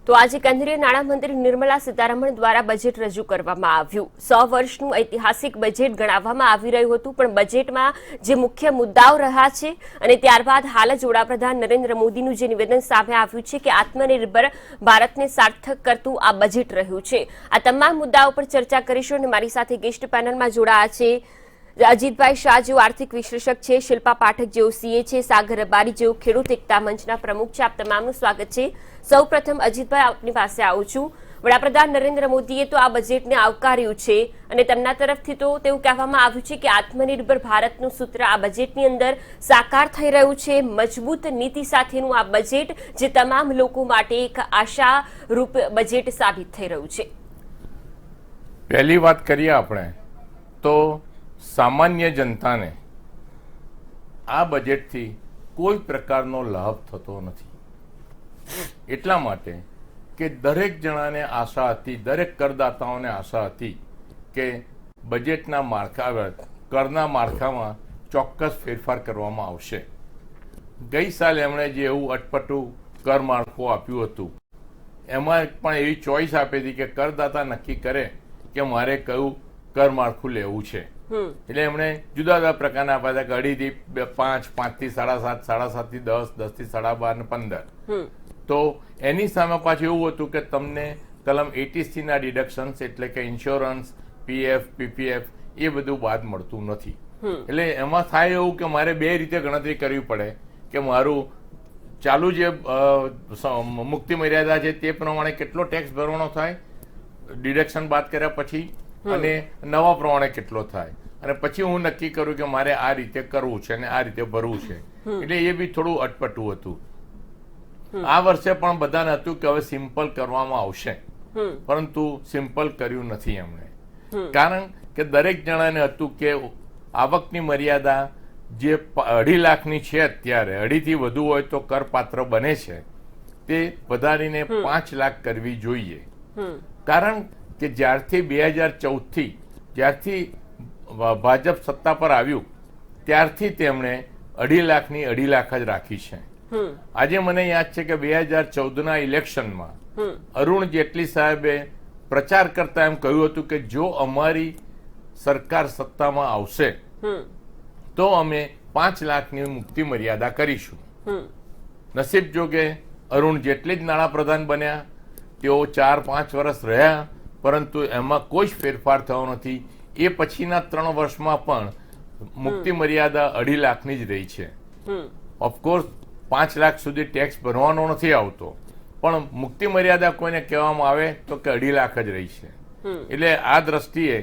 તો આજે કેન્દ્રીય નાણામંત્રી નિર્મલા સીતારમણ દ્વારા બજેટ રજૂ કરવામાં આવ્યું। 100 વર્ષનું ઐતિહાસિક બજેટ ગણાવવામાં આવી રહ્યું હતું, પણ બજેટમાં જે મુખ્ય મુદ્દાઓ રહ્યા છે અને ત્યારબાદ હાલ જ વડાપ્રધાન નરેન્દ્ર મોદીનું જે નિવેદન સામે આવ્યું છે કે આત્મનિર્ભર ભારતને સાર્થક કરતું આ બજેટ રહ્યું છે। આ તમામ મુદ્દાઓ પર ચર્ચા કરીશું અને મારી સાથે ગેસ્ટ પેનલમાં જોડાયા છે અજીતભાઈ શાહ જેઓ આર્થિક વિશ્લેષક છે, શિલ્પા પાઠક જેઓ સીએ છે, સાગર રબારી જેઓ ખેડૂત એકતા મંચના પ્રમુખ છે। આપ તમામનું સ્વાગત છે। સૌપ્રથમ અજીતભાઈ આપની પાસે આવું છું। વડાપ્રધાન નરેન્દ્ર મોદીએ તો આ બજેટને આવકાર્યું છે અને તેમના તરફથી તો તેવું કહેવામાં આવ્યું છે કે આત્મનિર્ભર ભારતનું સૂત્ર આ બજેટની અંદર સાકાર થઈ રહ્યું છે। મજબૂત નીતિ સાથેનું આ બજેટ જે તમામ લોકો માટે એક આશારૂપ બજેટ સાબિત થઈ રહ્યું છે। પહેલી વાત કરીએ આપણે તો સામાન્ય જનતાને આ બજેટથી કોઈ પ્રકારનો લાભ થતો નથી। એટલા માટે કે દરેક જણાને આશા હતી, દરેક કરદાતાઓને આશા હતી કે બજેટના કરના માળખામાં ચોક્કસ ફેરફાર કરવામાં આવશે। ગઈ સાલ એમણે જે એવું અટપટું કર માળખું આપ્યું હતું એમાં પણ એવી ચોઈસ આપી હતી કે કરદાતા નક્કી કરે કે મારે કયું કર માળખું લેવું છે। એટલે એમણે જુદા જુદા પ્રકારના આપ્યા હતા કે 2.5 થી 5, 5 થી 7.5, 7.5 થી 10, 10 થી 12.5 ને 15। તો એની સામે પાછું એવું હતું કે તમને કલમ 80C ના ડિડક્શન્સ એટલે કે ઇન્સ્યોરન્સ, પીએફ, પીપીએફ એ બધું બાદ મળતું નથી। એટલે એમાં થાય એવું કે મારે બે રીતે ગણતરી કરવી પડે કે મારું ચાલુ જે મુક્તિ મર્યાદા છે તે પ્રમાણે કેટલો ટેક્સ ભરવાનો થાય ડિડક્શન બાદ કર્યા પછી અને નવા પ્રમાણે કેટલો થાય અને પછી હું નક્કી કરું કે મારે આ રીતે કરવું છે અને આ રીતે ભરવું છે। એટલે એ બી થોડું અટપટું હતું। આ વર્ષે પણ બધાને હતું કે હવે સિમ્પલ કરવામાં આવશે, પરંતુ સિમ્પલ કર્યું નથી એમણે। કારણ કે દરેક જણાને હતું કે આવકની મર્યાદા જે 2.5 લાખની છે અત્યારે 2.5 થી વધુ હોય તો કરપાત્ર બને છે તે વધારીને 5 લાખ કરવી જોઈએ। કારણ કે જ્યારથી 2014થી જ્યારથી ભાજપ સત્તા પર આવ્યું ત્યારથી તેમણે 2.5 લાખની 2.5 લાખ જ રાખી છે। આજે મને યાદ છે કે 2014ના ઇલેક્શનમાં અરુણ જેટલી સાહેબે પ્રચાર કરતા એમ કહ્યું હતું કે જો અમારી સરકાર સત્તામાં આવશે તો અમે 5 લાખની મુક્તિ મર્યાદા કરીશું। નસીબ જોગે અરુણ જેટલી જ નાણાપ્રધાન બન્યા, તેઓ 4-5 વર્ષ રહ્યા, પરંતુ એમાં કોઈ જ ફેરફાર થયો નથી। એ પછીના 3 વર્ષમાં પણ મુક્તિ મર્યાદા 2.5 લાખની જ રહી છે। ઓફકોર્સ 5 લાખ સુધી ટેક્સ ભરવાનો નથી આવતો, પણ મુક્તિ મર્યાદા કોઈને કહેવામાં આવે તો કે 2.5 લાખ જ રહી છે। એટલે આ દ્રષ્ટિએ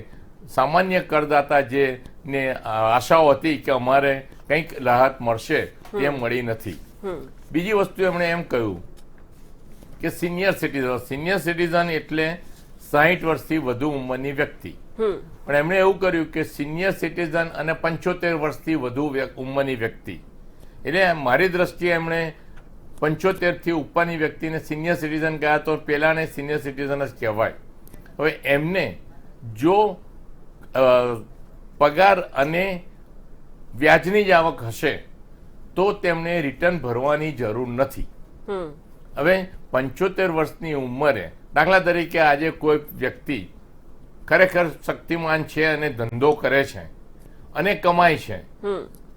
સામાન્ય કરદાતા જે ને આશાઓ હતી કે અમારે કંઈક રાહત મળશે તે મળી નથી। બીજી વસ્તુ એમણે એમ કહ્યું કે સિનિયર સિટીઝન એટલે 60 વર્ષથી વધુ ઉંમરની વ્યક્તિ, પણ એમણે એવું કર્યું કે સિનિયર સિટીઝન અને 75 વર્ષથી વધુ ઉંમરની વ્યક્તિ। એટલે મારી દ્રષ્ટિએ એમણે 75 થી ઉપરની વ્યક્તિને સિનિયર સિટીઝન કહ્યા તો પેલાને સિનિયર સિટીઝન જ કહેવાય। હવે એમને જો પગાર અને વ્યાજની જ આવક હશે તો તેમને રિટર્ન ભરવાની જરૂર નથી। હવે 75 વર્ષની ઉંમરે દાખલા તરીકે આજે કોઈ વ્યક્તિ ખરેખર શક્તિમાન છે અને ધંધો કરે છે અને કમાય છે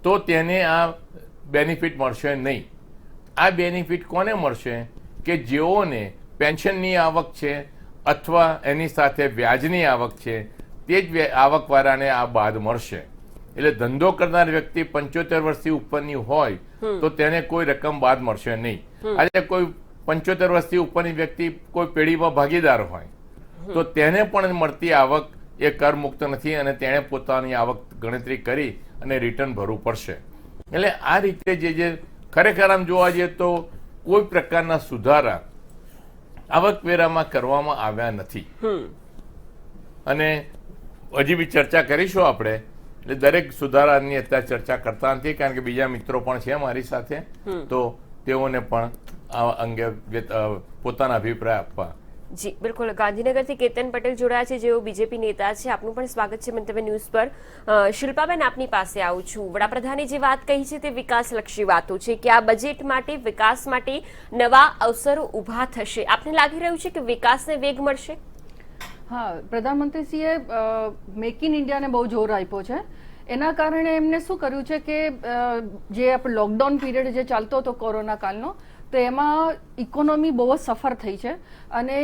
તો તેને આ બેનિફિટ મળશે નહીં। આ બેનિફિટ કોને મળશે કે જેઓને પેન્શનની આવક છે અથવા એની સાથે વ્યાજની આવક છે તે જ આવકવાળાને આ બાદ મળશે। એટલે ધંધો કરનાર વ્યક્તિ 75 વર્ષથી ઉપરની હોય તો તેને કોઈ રકમ બાદ મળશે નહીં। આજે કોઈ 75 વર્ષથી ઉપરની વ્યક્તિ કોઈ પેઢીમાં ભાગીદાર હોય તો તેને પણ મળતી આવક એ કર મુક્ત નથી અને તેણે પોતાની આવક ગણતરી કરી અને રિટર્ન ભરવું પડશે। એટલે આ રીતે જે ખરેખર આમ જોવા જઈએ તો કોઈ પ્રકારના સુધારા આવકવેરામાં કરવામાં આવ્યા નથી। અને હજી બી ચર્ચા કરીશું આપણે, એટલે દરેક સુધારાની અત્યારે ચર્ચા કરતા નથી કારણ કે બીજા મિત્રો પણ છે મારી સાથે, તો તેઓને પણ આ અંગે પોતાના અભિપ્રાય આપવા જી બિલકુલ, ગાંધીનગરથી કેતન પટેલ જોડાયા છે, જેઓ બીજેપી નેતા છે. આપનું પણ સ્વાગત છે મંતવ્ય ન્યૂઝ પર. શિલ્પાબેન, આપની પાસે આવું છું. વડાપ્રધાને જે વાત કહી છે તે વિકાસલક્ષી વાતો છે કે આ બજેટ માટે, વિકાસ માટે નવા અવસરો ઊભા થશે. આપને લાગી રહ્યું છે કે વિકાસને વેગ મળશે? હા, પ્રધાનમંત્રીશ્રીએ મેક ઇન ઇન્ડિયાને બહુ જોર આપ્યો છે. એના કારણે એમને શું કર્યું છે કે જે આપણે લોકડાઉન પીરિયડ જે ચાલતો હતો કોરોના કાળનો, તો એમાં ઇકોનોમી બહુ જ સફર થઈ છે. અને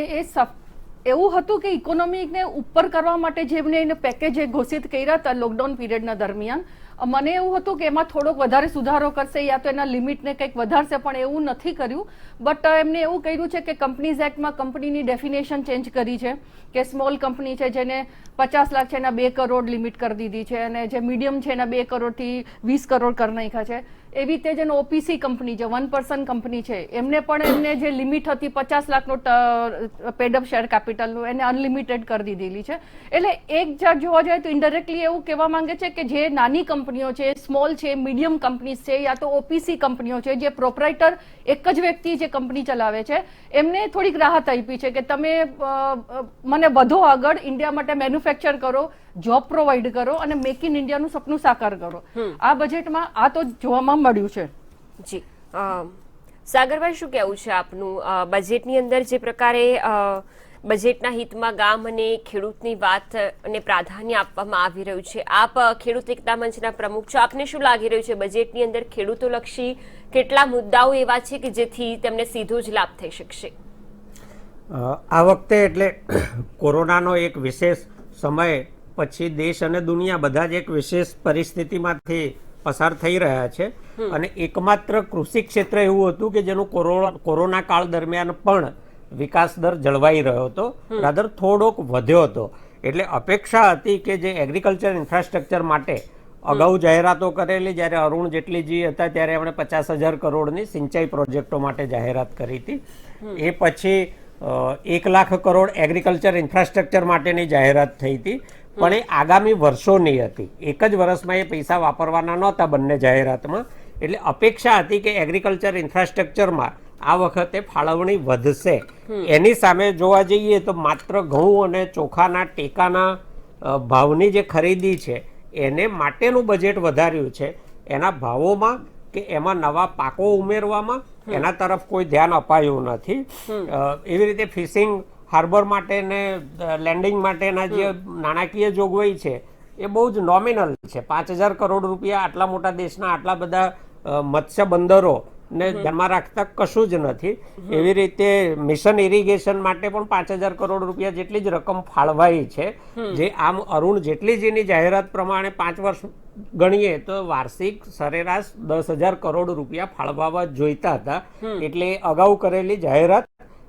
એવું હતું કે ઇકોનોમીને ઉપર કરવા માટે જેમને એને પેકેજ ઘોષિત કર્યા હતા લોકડાઉન પીરિયડના દરમિયાન, મને એવું હતું કે એમાં થોડોક વધારે સુધારો કરશે યા તો એના લિમિટને કંઈક વધારશે, પણ એવું નથી કર્યું. બટ એમને એવું કર્યું છે કે કંપનીઝ એક્ટમાં કંપનીની ડેફિનેશન ચેન્જ કરી છે કે સ્મોલ કંપની છે જેને 50 લાખ છે એના 2 કરોડ લિમિટ કરી દીધી છે, અને જે મીડિયમ છે એના 2 કરોડથી 20 કરોડ કરી નાખ્યા છે. એવી રીતે જેને ઓપીસી કંપની છે, 1% કંપની છે, એમને પણ એમને જે લિમિટ હતી 50 લાખનો પેડઅપ શેર કેપિટલનું, એને અનલિમિટેડ કરી દીધેલી છે. એટલે એક જાત જોવા જાય તો ઇન્ડાયરેક્ટલી એવું કહેવા માંગે છે કે જે નાની કંપનીઓ છે, સ્મોલ છે, મીડિયમ કંપનીઝ છે, યા તો ઓપીસી કંપનીઓ છે, જે પ્રોપરાઇટર એક જ વ્યક્તિ જે કંપની ચલાવે છે, એમને થોડીક રાહત આપી છે કે તમે મને વધો આગળ ઇન્ડિયા માટે મેન્યુફેક્ચર કરો, જોબ પ્રોવાઈડ કરો અને મેક ઇન ઇન્ડિયાનું સપનું સાકાર કરો. આ બજેટમાં આ તો જોવામાં મળ્યું છે. જી સાગરભાઈ, શું કહેવું છે આપનું? બજેટની અંદર જે પ્રકારે બજેટના હિતમાં ગામ અને ખેડૂતની વાત અને પ્રાધાન્ય આપવામાં આવી રહ્યું છે, આપ ખેડૂત એકતા મંચના પ્રમુખ છો, આપને શું લાગી રહ્યું છે બજેટની અંદર ખેડૂતોલક્ષી કેટલા મુદ્દાઓ એવા છે કે જેથી તેમને સીધો જ લાભ થઈ શકશે? આ વખતે એટલે કોરોનાનો એક વિશેષ સમય પછી દેશ અને દુનિયા બધા જ એક વિશેષ પરિસ્થિતિમાંથી પસાર થઈ રહ્યા છે. અને એકમાત્ર કૃષિ ક્ષેત્ર એવું હતું કે જેનું કોરોના કાળ દરમિયાન પણ વિકાસ દર જળવાઈ રહ્યો હતો, રાધર થોડોક વધ્યો હતો. એટલે અપેક્ષા હતી કે જે એગ્રીકલ્ચર ઇન્ફ્રાસ્ટ્રક્ચર માટે અગાઉ જાહેરાતો કરેલી, જ્યારે અરુણ જેટલીજી હતા ત્યારે એમણે 50,000 કરોડની સિંચાઈ પ્રોજેક્ટો માટે જાહેરાત કરી હતી. એ પછી 1 લાખ કરોડ એગ્રીકલ્ચર ઇન્ફ્રાસ્ટ્રક્ચર માટેની જાહેરાત થઈ હતી, પણ એ આગામી વર્ષોની હતી. એક જ વર્ષમાં એ પૈસા વાપરવાના નહોતા બંને જાહેરાતમાં. એટલે અપેક્ષા હતી કે એગ્રીકલ્ચર ઇન્ફ્રાસ્ટ્રક્ચરમાં આ વખતે ફાળવણી વધશે. એની સામે જોવા જઈએ તો માત્ર ઘઉં અને ચોખાના ટેકાના ભાવની જે ખરીદી છે એને માટેનું બજેટ વધાર્યું છે. એના ભાવોમાં કે એમાં નવા પાકો ઉમેરવામાં એના તરફ કોઈ ધ્યાન અપાયું નથી. એવી રીતે ફિશિંગ હાર્બર માટે ને લેન્ડિંગ માટેના જે નાણાકીય જોગવાઈ છે એ બહુ જ નોમિનલ છે. 5,000 કરોડ રૂપિયા આટલા મોટા દેશના આટલા બધા મત્સ્ય બંદરો ને ધ્યાનમાં રાખતા કશું જ નથી. એવી રીતે મિશન ઇરિગેશન માટે પણ 5,000 કરોડ રૂપિયા જેટલી જ રકમ ફાળવાઈ છે, જે આમ અરુણ જેટલીજીની જાહેરાત પ્રમાણે 5 વર્ષ ગણીએ તો વાર્ષિક સરેરાશ 10,000 કરોડ રૂપિયા ફાળવવા જોઈતા હતા. એટલે અગાઉ કરેલી જાહેરાત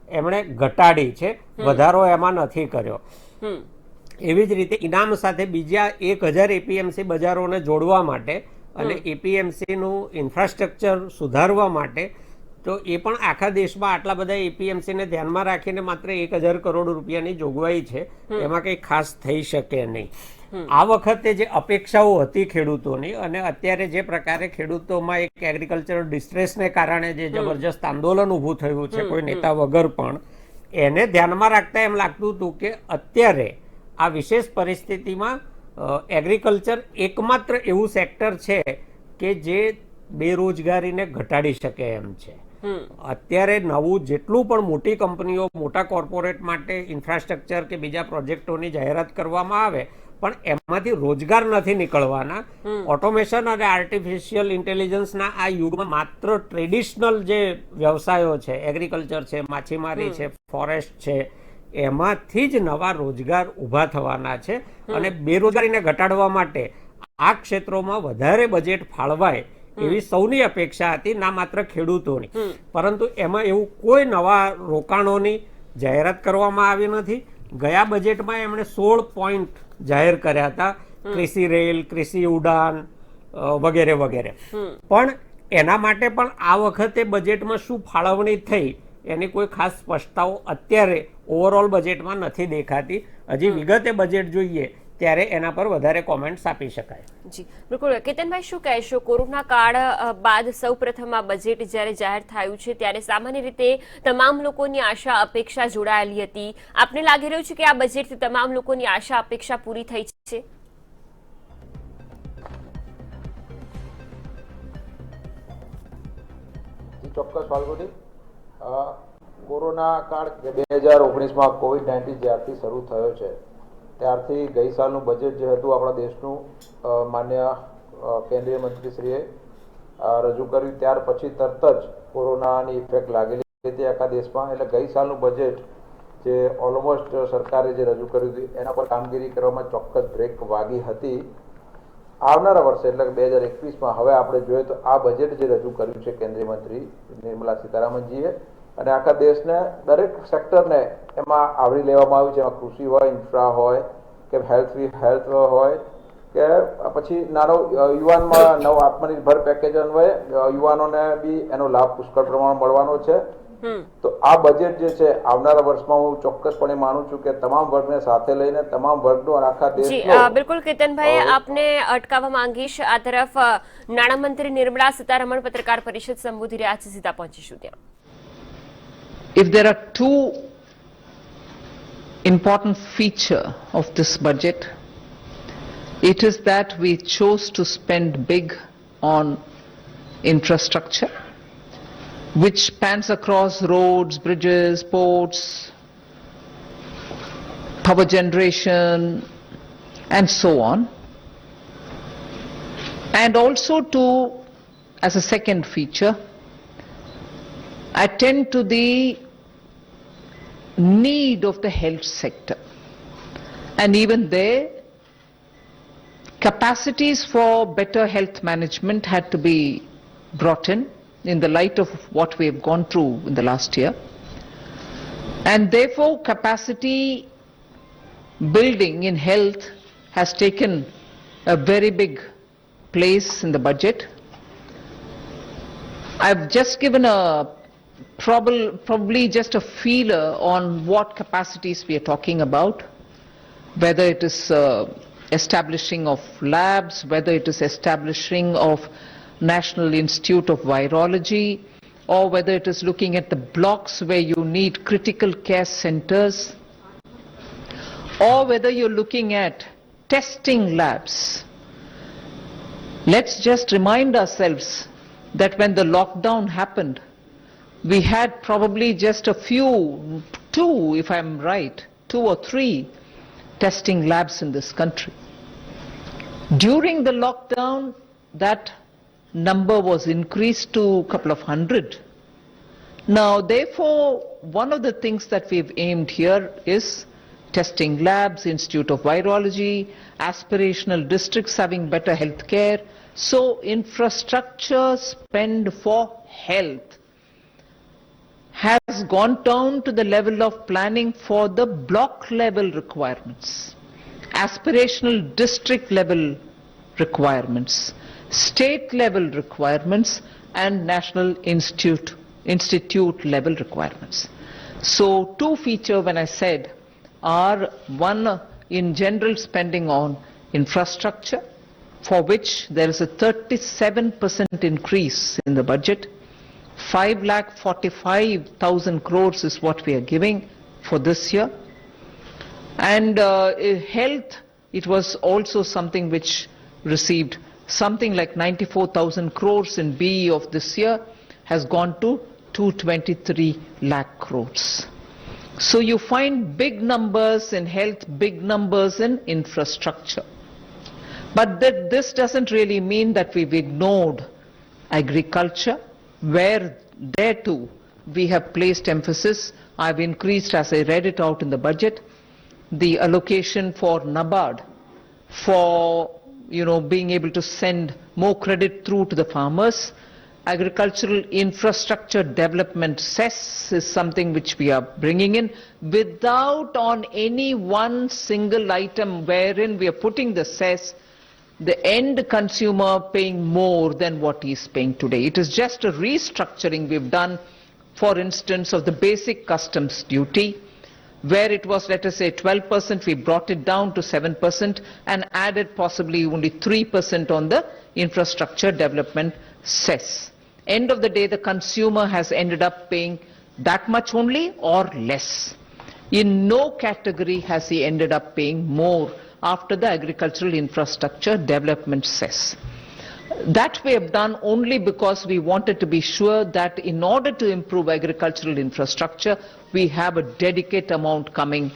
એમણે ઘટાડી છે, વધારો એમાં નથી કર્યો. એવી જ રીતે ઇનામ સાથે બીજા 1,000 એપીએમસી બજારોને જોડવા માટે અને એપીએમસીનું ઇન્ફ્રાસ્ટ્રક્ચર સુધારવા માટે, તો એ પણ આખા દેશમાં આટલા બધા એપીએમસીને ધ્યાનમાં રાખીને માત્ર 1,000 કરોડ રૂપિયાની જોગવાઈ છે, એમાં કંઈ ખાસ થઈ શકે નહીં. આ વખતે જે અપેક્ષાઓ હતી ખેડૂતોની, અને અત્યારે જે પ્રકારે ખેડૂતોમાં એક એગ્રીકલ્ચરલ ડિસ્ટ્રેસને કારણે જે જબરજસ્ત આંદોલન ઊભું થયું છે કોઈ નેતા વગર પણ, એને ધ્યાનમાં રાખતા એમ લાગતું હતું કે અત્યારે આ વિશેષ પરિસ્થિતિમાં એગ્રીકલ્ચર એકમાત્ર એવું સેક્ટર છે કે જે બેરોજગારીને ઘટાડી શકે એમ છે. અત્યારે નવું જેટલું પણ મોટી કંપનીઓ, મોટા કોર્પોરેટ માટે ઇન્ફ્રાસ્ટ્રક્ચર કે બીજા પ્રોજેક્ટોની જાહેરાત કરવામાં આવે, પણ એમાંથી રોજગાર નથી નીકળવાના. ઓટોમેશન અને આર્ટિફિશિયલ ઇન્ટેલિજન્સના આ યુગમાં માત્ર ટ્રેડિશનલ જે વ્યવસાયો છે, એગ્રીકલ્ચર છે, માછીમારી છે, ફોરેસ્ટ છે, એમાંથી જ નવા રોજગાર ઊભા થવાના છે. અને બેરોજગારીને ઘટાડવા માટે આ ક્ષેત્રોમાં વધારે બજેટ ફાળવાય એવી સૌની અપેક્ષા હતી, ના માત્ર ખેડૂતોની. પરંતુ એમાં એવું કોઈ નવા રોકાણોની જાહેરાત કરવામાં આવી નથી. ગયા બજેટમાં એમણે 16 પોઈન્ટ જાહેર કર્યા હતા, કૃષિ રેલ, કૃષિ ઉડાન વગેરે વગેરે. પણ એના માટે પણ આ વખતે બજેટમાં શું ફાળવણી થઈ એની કોઈ ખાસ સ્પષ્ટતાઓ અત્યારે ઓવરઓલ બજેટમાં નથી દેખાતી. હજી વિગતે બજેટ જોઈએ ત્યારે એના પર વધારે કોમેન્ટ્સ આપી શકાય. જી બિલકુલ. કેતનભાઈ, શું કહેશો? કોરોના કાળ બાદ સૌ પ્રથમ આ બજેટ જ્યારે જાહેર થયું છે ત્યારે સામાન્ય રીતે તમામ લોકોની આશા અપેક્ષા જોડાયેલી હતી. આપને લાગી રહ્યું છે કે આ બજેટથી તમામ લોકોની આશા અપેક્ષા પૂરી થઈ છે? ચોક્કસ ફાલ્ગુની, કોરોના કાળ 2019માં કોવિડ-19 જ્યારથી શરૂ થયો છે ત્યારથી ગઈ સાલનું બજેટ જે હતું આપણા દેશનું માન્ય કેન્દ્રીય મંત્રીશ્રીએ રજૂ કર્યું ત્યાર પછી તરત જ કોરોનાની ઇફેક્ટ લાગેલી હતી આખા દેશમાં. એટલે ગઈ સાલનું બજેટ જે ઓલમોસ્ટ સરકારે જે રજૂ કર્યું હતું એના પર કામગીરી કરવામાં ચોક્કસ બ્રેક વાગી હતી. આવનારા વર્ષે એટલે કે 2021માં હવે આપણે જોઈએ તો આ બજેટ જે રજૂ કર્યું છે કેન્દ્રીય મંત્રી નિર્મલા સીતારામનજીએ અને આખા દેશને દરેક સેક્ટરને એમાં આવરી લેવામાં આવ્યું છે. એમાં કૃષિ હોય, ઇન્ફ્રા હોય કે હેલ્થ હોય કે પછી નાનો યુવાનમાં નવ આત્મનિર્ભર પેકેજ અન્વયે યુવાનોને બી એનો લાભ પુષ્કળ પ્રમાણમાં મળવાનો છે. તો આ બજેટ જે છે આવનારા વર્ષમાં હું ચોક્કસપણે માનું છું કે તમામ વર્ગને સાથે લઈને તમામ વર્ગનો અને આખા દેશનો. બિલકુલ કેતનભાઈ, આપને અટકાવવા માંગીશ. આ તરફ નાણામંત્રી નિર્મલા સીતારમણ પત્રકાર પરિષદ સંબોધી રહ્યા છે, સીધા પહોંચીશું ત્યાં. If there are two important features of this budget, it is that we chose to spend big on infrastructure, which spans across roads, bridges, ports, power generation, and so on. And also to, as a second feature, attend to the need of the health sector. And even there, capacities for better health management had to be brought in the light of what we have gone through in the last year. And therefore, capacity building in health has taken a very big place in the budget. I've just given a probably just a feeler on what capacities we are talking about, whether it is establishing of labs, whether it is establishing of National Institute of Virology, or whether it is looking at the blocks where you need critical care centers, or whether you're looking at testing labs. Let's just remind ourselves that when the lockdown happened, we had probably just a few, two, if I'm right, 2 or 3 testing labs in this country. During the lockdown, that number was increased to a couple of hundred. Now, therefore, one of the things that we've aimed here is testing labs, Institute of Virology, aspirational districts having better health care. So, infrastructure spend for health has gone down to the level of planning for the block level requirements, aspirational district level requirements, state level requirements, and national institute level requirements. So 2 features when I said are, one, in general spending on infrastructure, for which there is a 37% increase in the budget. 5,45,000 crores is what we are giving for this year. And health, it was also something which received something like 94,000 crores in BE of this year, has gone to 223 lakh crores. So you find big numbers in health, big numbers in infrastructure. But this doesn't really mean that we've ignored agriculture, where there too we have placed emphasis. I've increased, as I read it out in the budget, the allocation for NABARD for being able to send more credit through to the farmers. Agricultural infrastructure development cess is something which we are bringing in without on any one single item wherein we are putting the cess the end consumer paying more than what he is paying today. It is just a restructuring we've done, for instance, of the basic customs duty, Where it was, let us say, 12%, we brought it down to 7% and added possibly only 3% on the infrastructure development cess. End of the day, the consumer has ended up paying that much only or less. In no category has he ended up paying more after the agricultural infrastructure development cess. That we have done only because we wanted to be sure that in order to improve agricultural infrastructure, we have a dedicated amount coming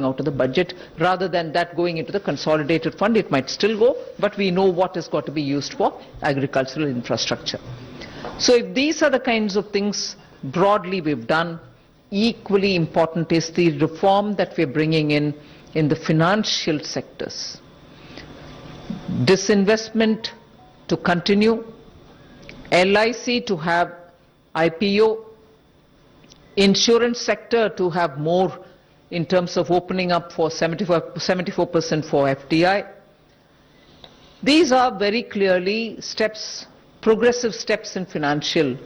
out of the budget, rather than that going into the consolidated fund. It might still go, but we know what has got to be used for agricultural infrastructure. So if these are the kinds of things broadly we've done, equally important is the reform that we're bringing in the financial sectors. Disinvestment to continue, LIC to have IPO, insurance sector to have more in terms of opening up for 74% for FDI. These are very clearly steps, progressive steps in financial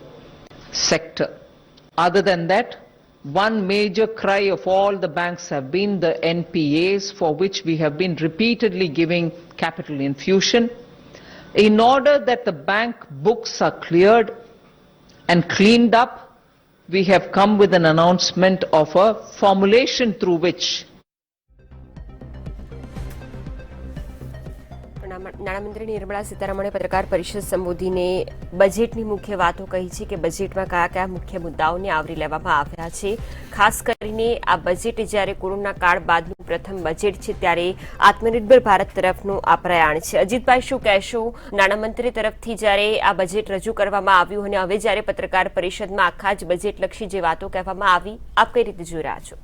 sector. Other than that, one major cry of all the banks have been the NPAs, for which we have been repeatedly giving capital infusion. In order that the bank books are cleared and cleaned up, we have come with an announcement of a formulation through which નાણામંત્રી નિર્મળા સીતારમણે પત્રકાર પરિષદ સંબોધીને બજેટની મુખ્ય વાતો કહી છે કે બજેટમાં કયા કયા મુખ્ય મુદ્દાઓને આવરી લેવામાં આવ્યા છે. ખાસ કરીને આ બજેટ જ્યારે કોરોના કાળ બાદનું પ્રથમ બજેટ છે ત્યારે આત્મનિર્ભર ભારત તરફનું આ પ્રયાણ છે. અજીતભાઈ, શું કહેશો? નાણામંત્રી તરફથી જ્યારે આ બજેટ રજૂ કરવામાં આવ્યું અને હવે જ્યારે પત્રકાર પરિષદમાં આખા જ બજેટલક્ષી જે વાતો કહેવામાં આવી, આપ કઈ રીતે જોઈ રહ્યા છો?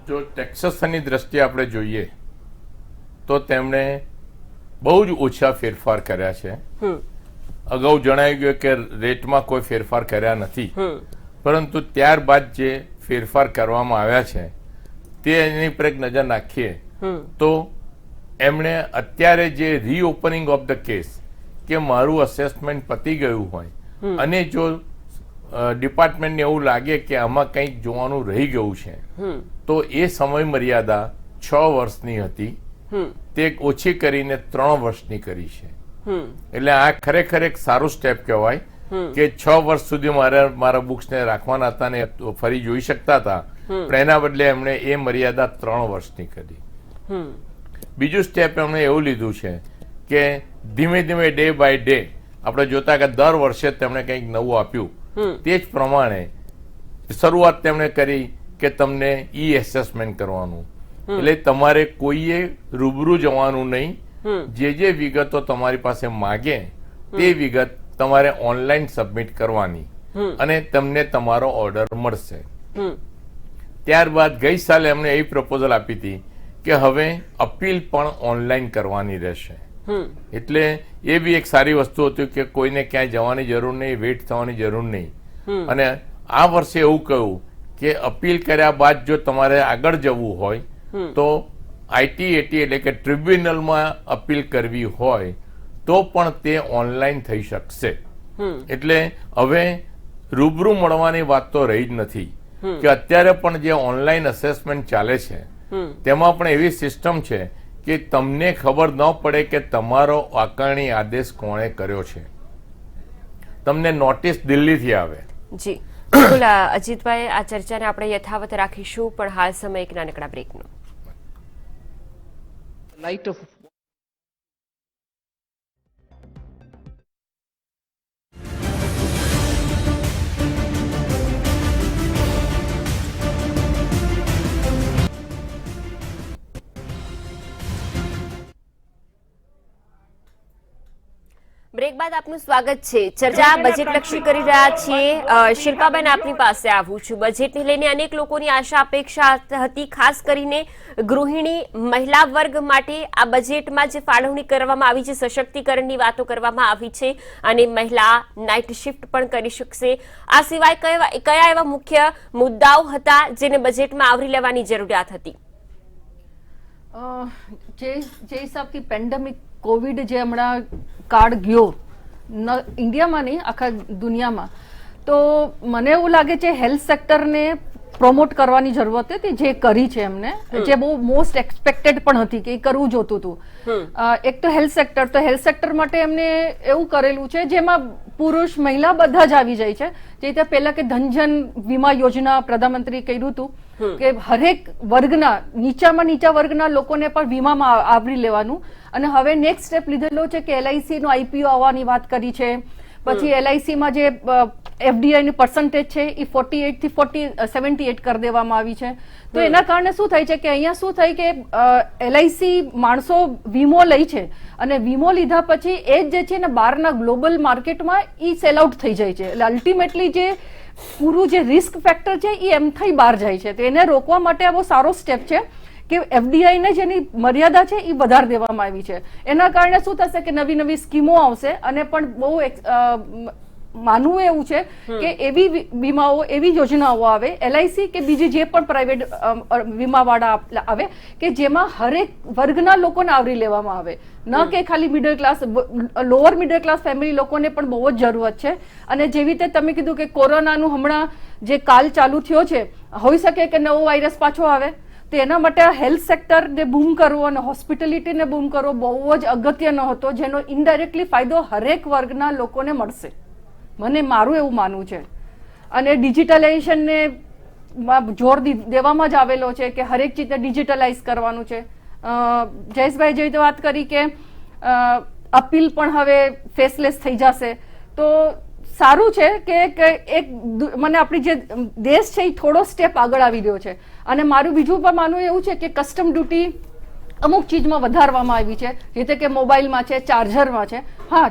જો ટેક્સેશનની દ્રષ્ટિએ આપણે જોઈએ તો તેમણે બહુ જ ઓછા ફેરફાર કર્યા છે. અગાઉ જણાવી ગયું કે રેટમાં કોઈ ફેરફાર કર્યા નથી, પરંતુ ત્યારબાદ જે ફેરફાર કરવામાં આવ્યા છે તે એની પર એક નજર નાખીએ તો એમણે અત્યારે જે રીઓપનિંગ ઓફ ધ કેસ, કે મારું અસેસમેન્ટ પતી ગયું હોય અને જો ડિપાર્ટમેન્ટને એવું લાગે કે આમાં કંઈક જોવાનું રહી ગયું છે તો એ સમય મર્યાદા 6 વર્ષની હતી તે ઓછી કરીને 3 વર્ષની કરી છે. એટલે આ ખરેખર એક સારું સ્ટેપ કહેવાય કે 6 વર્ષ સુધી મારા બુક્સને રાખવાના હતા ને ફરી જોઈ શકતા હતા, પણ એના બદલે એમણે એ મર્યાદા 3 વર્ષની કરી. બીજું સ્ટેપ એમણે એવું લીધું છે કે ધીમે ધીમે ડે બાય ડે આપણે જોતા કે દર વર્ષે તેમણે કંઈક નવું આપ્યું, તે જ પ્રમાણે શરૂઆત તેમણે કરી કે તમને ઈ એસેસમેન્ટ કરવાનું. એટલે તમારે કોઈએ રૂબરૂ જવાનું નહીં, જે વિગતો તમારી પાસે માગે તે વિગત તમારે ઓનલાઈન સબમિટ કરવાની અને તમને તમારો ઓર્ડર મળશે. ત્યારબાદ ગઈ સાલે એમણે એવી પ્રપોઝલ આપી હતી કે હવે અપીલ પણ ઓનલાઈન કરવાની રહેશે. એટલે એ બી એક સારી વસ્તુ હતી કે કોઈને ક્યાંય જવાની જરૂર નહીં, વેઇટ થવાની જરૂર નહીં. અને આ વર્ષે એવું કહ્યું કે અપીલ કર્યા બાદ જો તમારે આગળ જવું હોય તો આઈટીએટી એટલે કે ટ્રિબ્યુનલમાં અપીલ કરવી હોય તો પણ તે ઓનલાઈન થઈ શકશે. એટલે હવે રૂબરૂ મળવાની વાત તો રહી જ નથી કે અત્યારે પણ જે ઓનલાઈન અસેસમેન્ટ ચાલે છે તેમાં પણ એવી સિસ્ટમ છે કે તમને ખબર ન પડે કે તમારો આકારણી આદેશ કોણે કર્યો છે, તમને નોટિસ દિલ્હીથી આવે. જી બિલકુલ અજીતભાઈ, આ ચર્ચાને આપણે યથાવત રાખીશું, પણ હાલ સમય એક નાનકડા બ્રેકનો. light of બ્રેક બાદ આપનું સ્વાગત છે. ચર્ચા બજેટલક્ષી કરી રહ્યા છીએ. શિલ્પાબેન, આપની પાસે આવું છું. બજેટને લઈને અનેક લોકોની આશા અપેક્ષા હતી, ખાસ કરીને ગૃહિણી મહિલા વર્ગ માટે આ બજેટમાં જે ફાળવણી કરવામાં આવી છે, સશક્તિકરણની વાતો કરવામાં આવી છે અને મહિલા નાઇટ શિફ્ટ પણ કરી શકશે. આ સિવાય કયા એવા મુખ્ય મુદ્દાઓ હતા જેને બજેટમાં આવરી લેવાની જરૂરિયાત હતી? જે હિસાબથી પેન્ડેમિક કોવિડ જે હમણાં કાળ ગયો ઇન્ડિયામાં નહીં આખા દુનિયામાં, તો મને એવું લાગે છે હેલ્થ સેક્ટરને પ્રોમોટ કરવાની જરૂરત હતી જે કરી છે એમને, જે બહુ મોસ્ટ એક્સપેક્ટેડ પણ હતી કે એ કરવું જોતું હતું. એક તો હેલ્થ સેક્ટર માટે એમને એવું કરેલું છે જેમાં પુરુષ મહિલા બધા જ આવી જાય છે. જે રીતે પહેલા કે ધનજન વીમા યોજના પ્રધાનમંત્રી કર્યું હતું કે હરેક વર્ગના નીચામાં નીચા વર્ગના લોકોને પણ વીમામાં આવરી લેવાનું, અને હવે નેક્સ્ટ સ્ટેપ લીધેલો છે કે LIC નો IPO આવવાની વાત કરી છે. પછી LIC માં જે FDI ની પર્સન્ટેજ છે એ 48 થી 78 કરી દેવામાં આવી છે. તો એના કારણે શું થાય છે કે અહીંયા શું થાય કે LIC માણસો વીમો લે છે અને વીમો લીધા પછી એ જ જે છે ને બહારના ગ્લોબલ માર્કેટમાં એ સેલ આઉટ થઈ જાય છે. એટલે અલ્ટિમેટલી જે પૂરું જે રિસ્ક ફેક્ટર છે એ એમ થઈ બહાર જાય છે. તો એને રોકવા માટે આ બહુ સારો સ્ટેપ છે કે FDI ને જેની મર્યાદા છે એ વધારી દેવામાં આવી છે. એના કારણે શું થશે કે નવી નવી સ્કીમો આવશે, અને પણ બહુ માનવું એવું છે કે એવી વીમાઓ, એવી યોજનાઓ આવે LIC કે બીજી જે પણ પ્રાઇવેટ વીમાવાળા આવે કે જેમાં હરેક વર્ગના લોકોને આવરી લેવામાં આવે, ન કે ખાલી middle class, lower middle class family લોકોને પણ બહુ જ જરૂરત છે. અને જેવી રીતે તમે કીધું કે કોરોનાનું હમણાં જે કાલ ચાલુ થયો છે, હોઈ શકે કે નવો વાયરસ પાછો આવે, તો એના માટે હેલ્થ સેક્ટરને બૂમ કરવો અને હોસ્પિટાલિટીને બૂમ કરવો બહુ જ અગત્યનો હતો, જેનો ઇનડાયરેક્ટલી ફાયદો હરેક વર્ગના લોકોને મળશે. મારું એવું માનવું છે. અને ડિજિટલાઇઝેશનને જોર દેવામાં જ આવેલો છે કે હરેક ચીજને ડિજિટલાઇઝ કરવાનું છે. જયેશભાઈ જે રીતે વાત કરી કે અપીલ પણ હવે ફેસલેસ થઈ જશે, તો સારું છે કે એક મને આપણી જે દેશ છે એ થોડો સ્ટેપ આગળ આવી રહ્યો છે. અને મારું બીજું પણ માનવું એવું છે કે કસ્ટમ ડ્યુટી અમુક ચીજમાં વધારવામાં આવી છે, જેતે કે મોબાઈલમાં છે, ચાર્જરમાં છે. હા,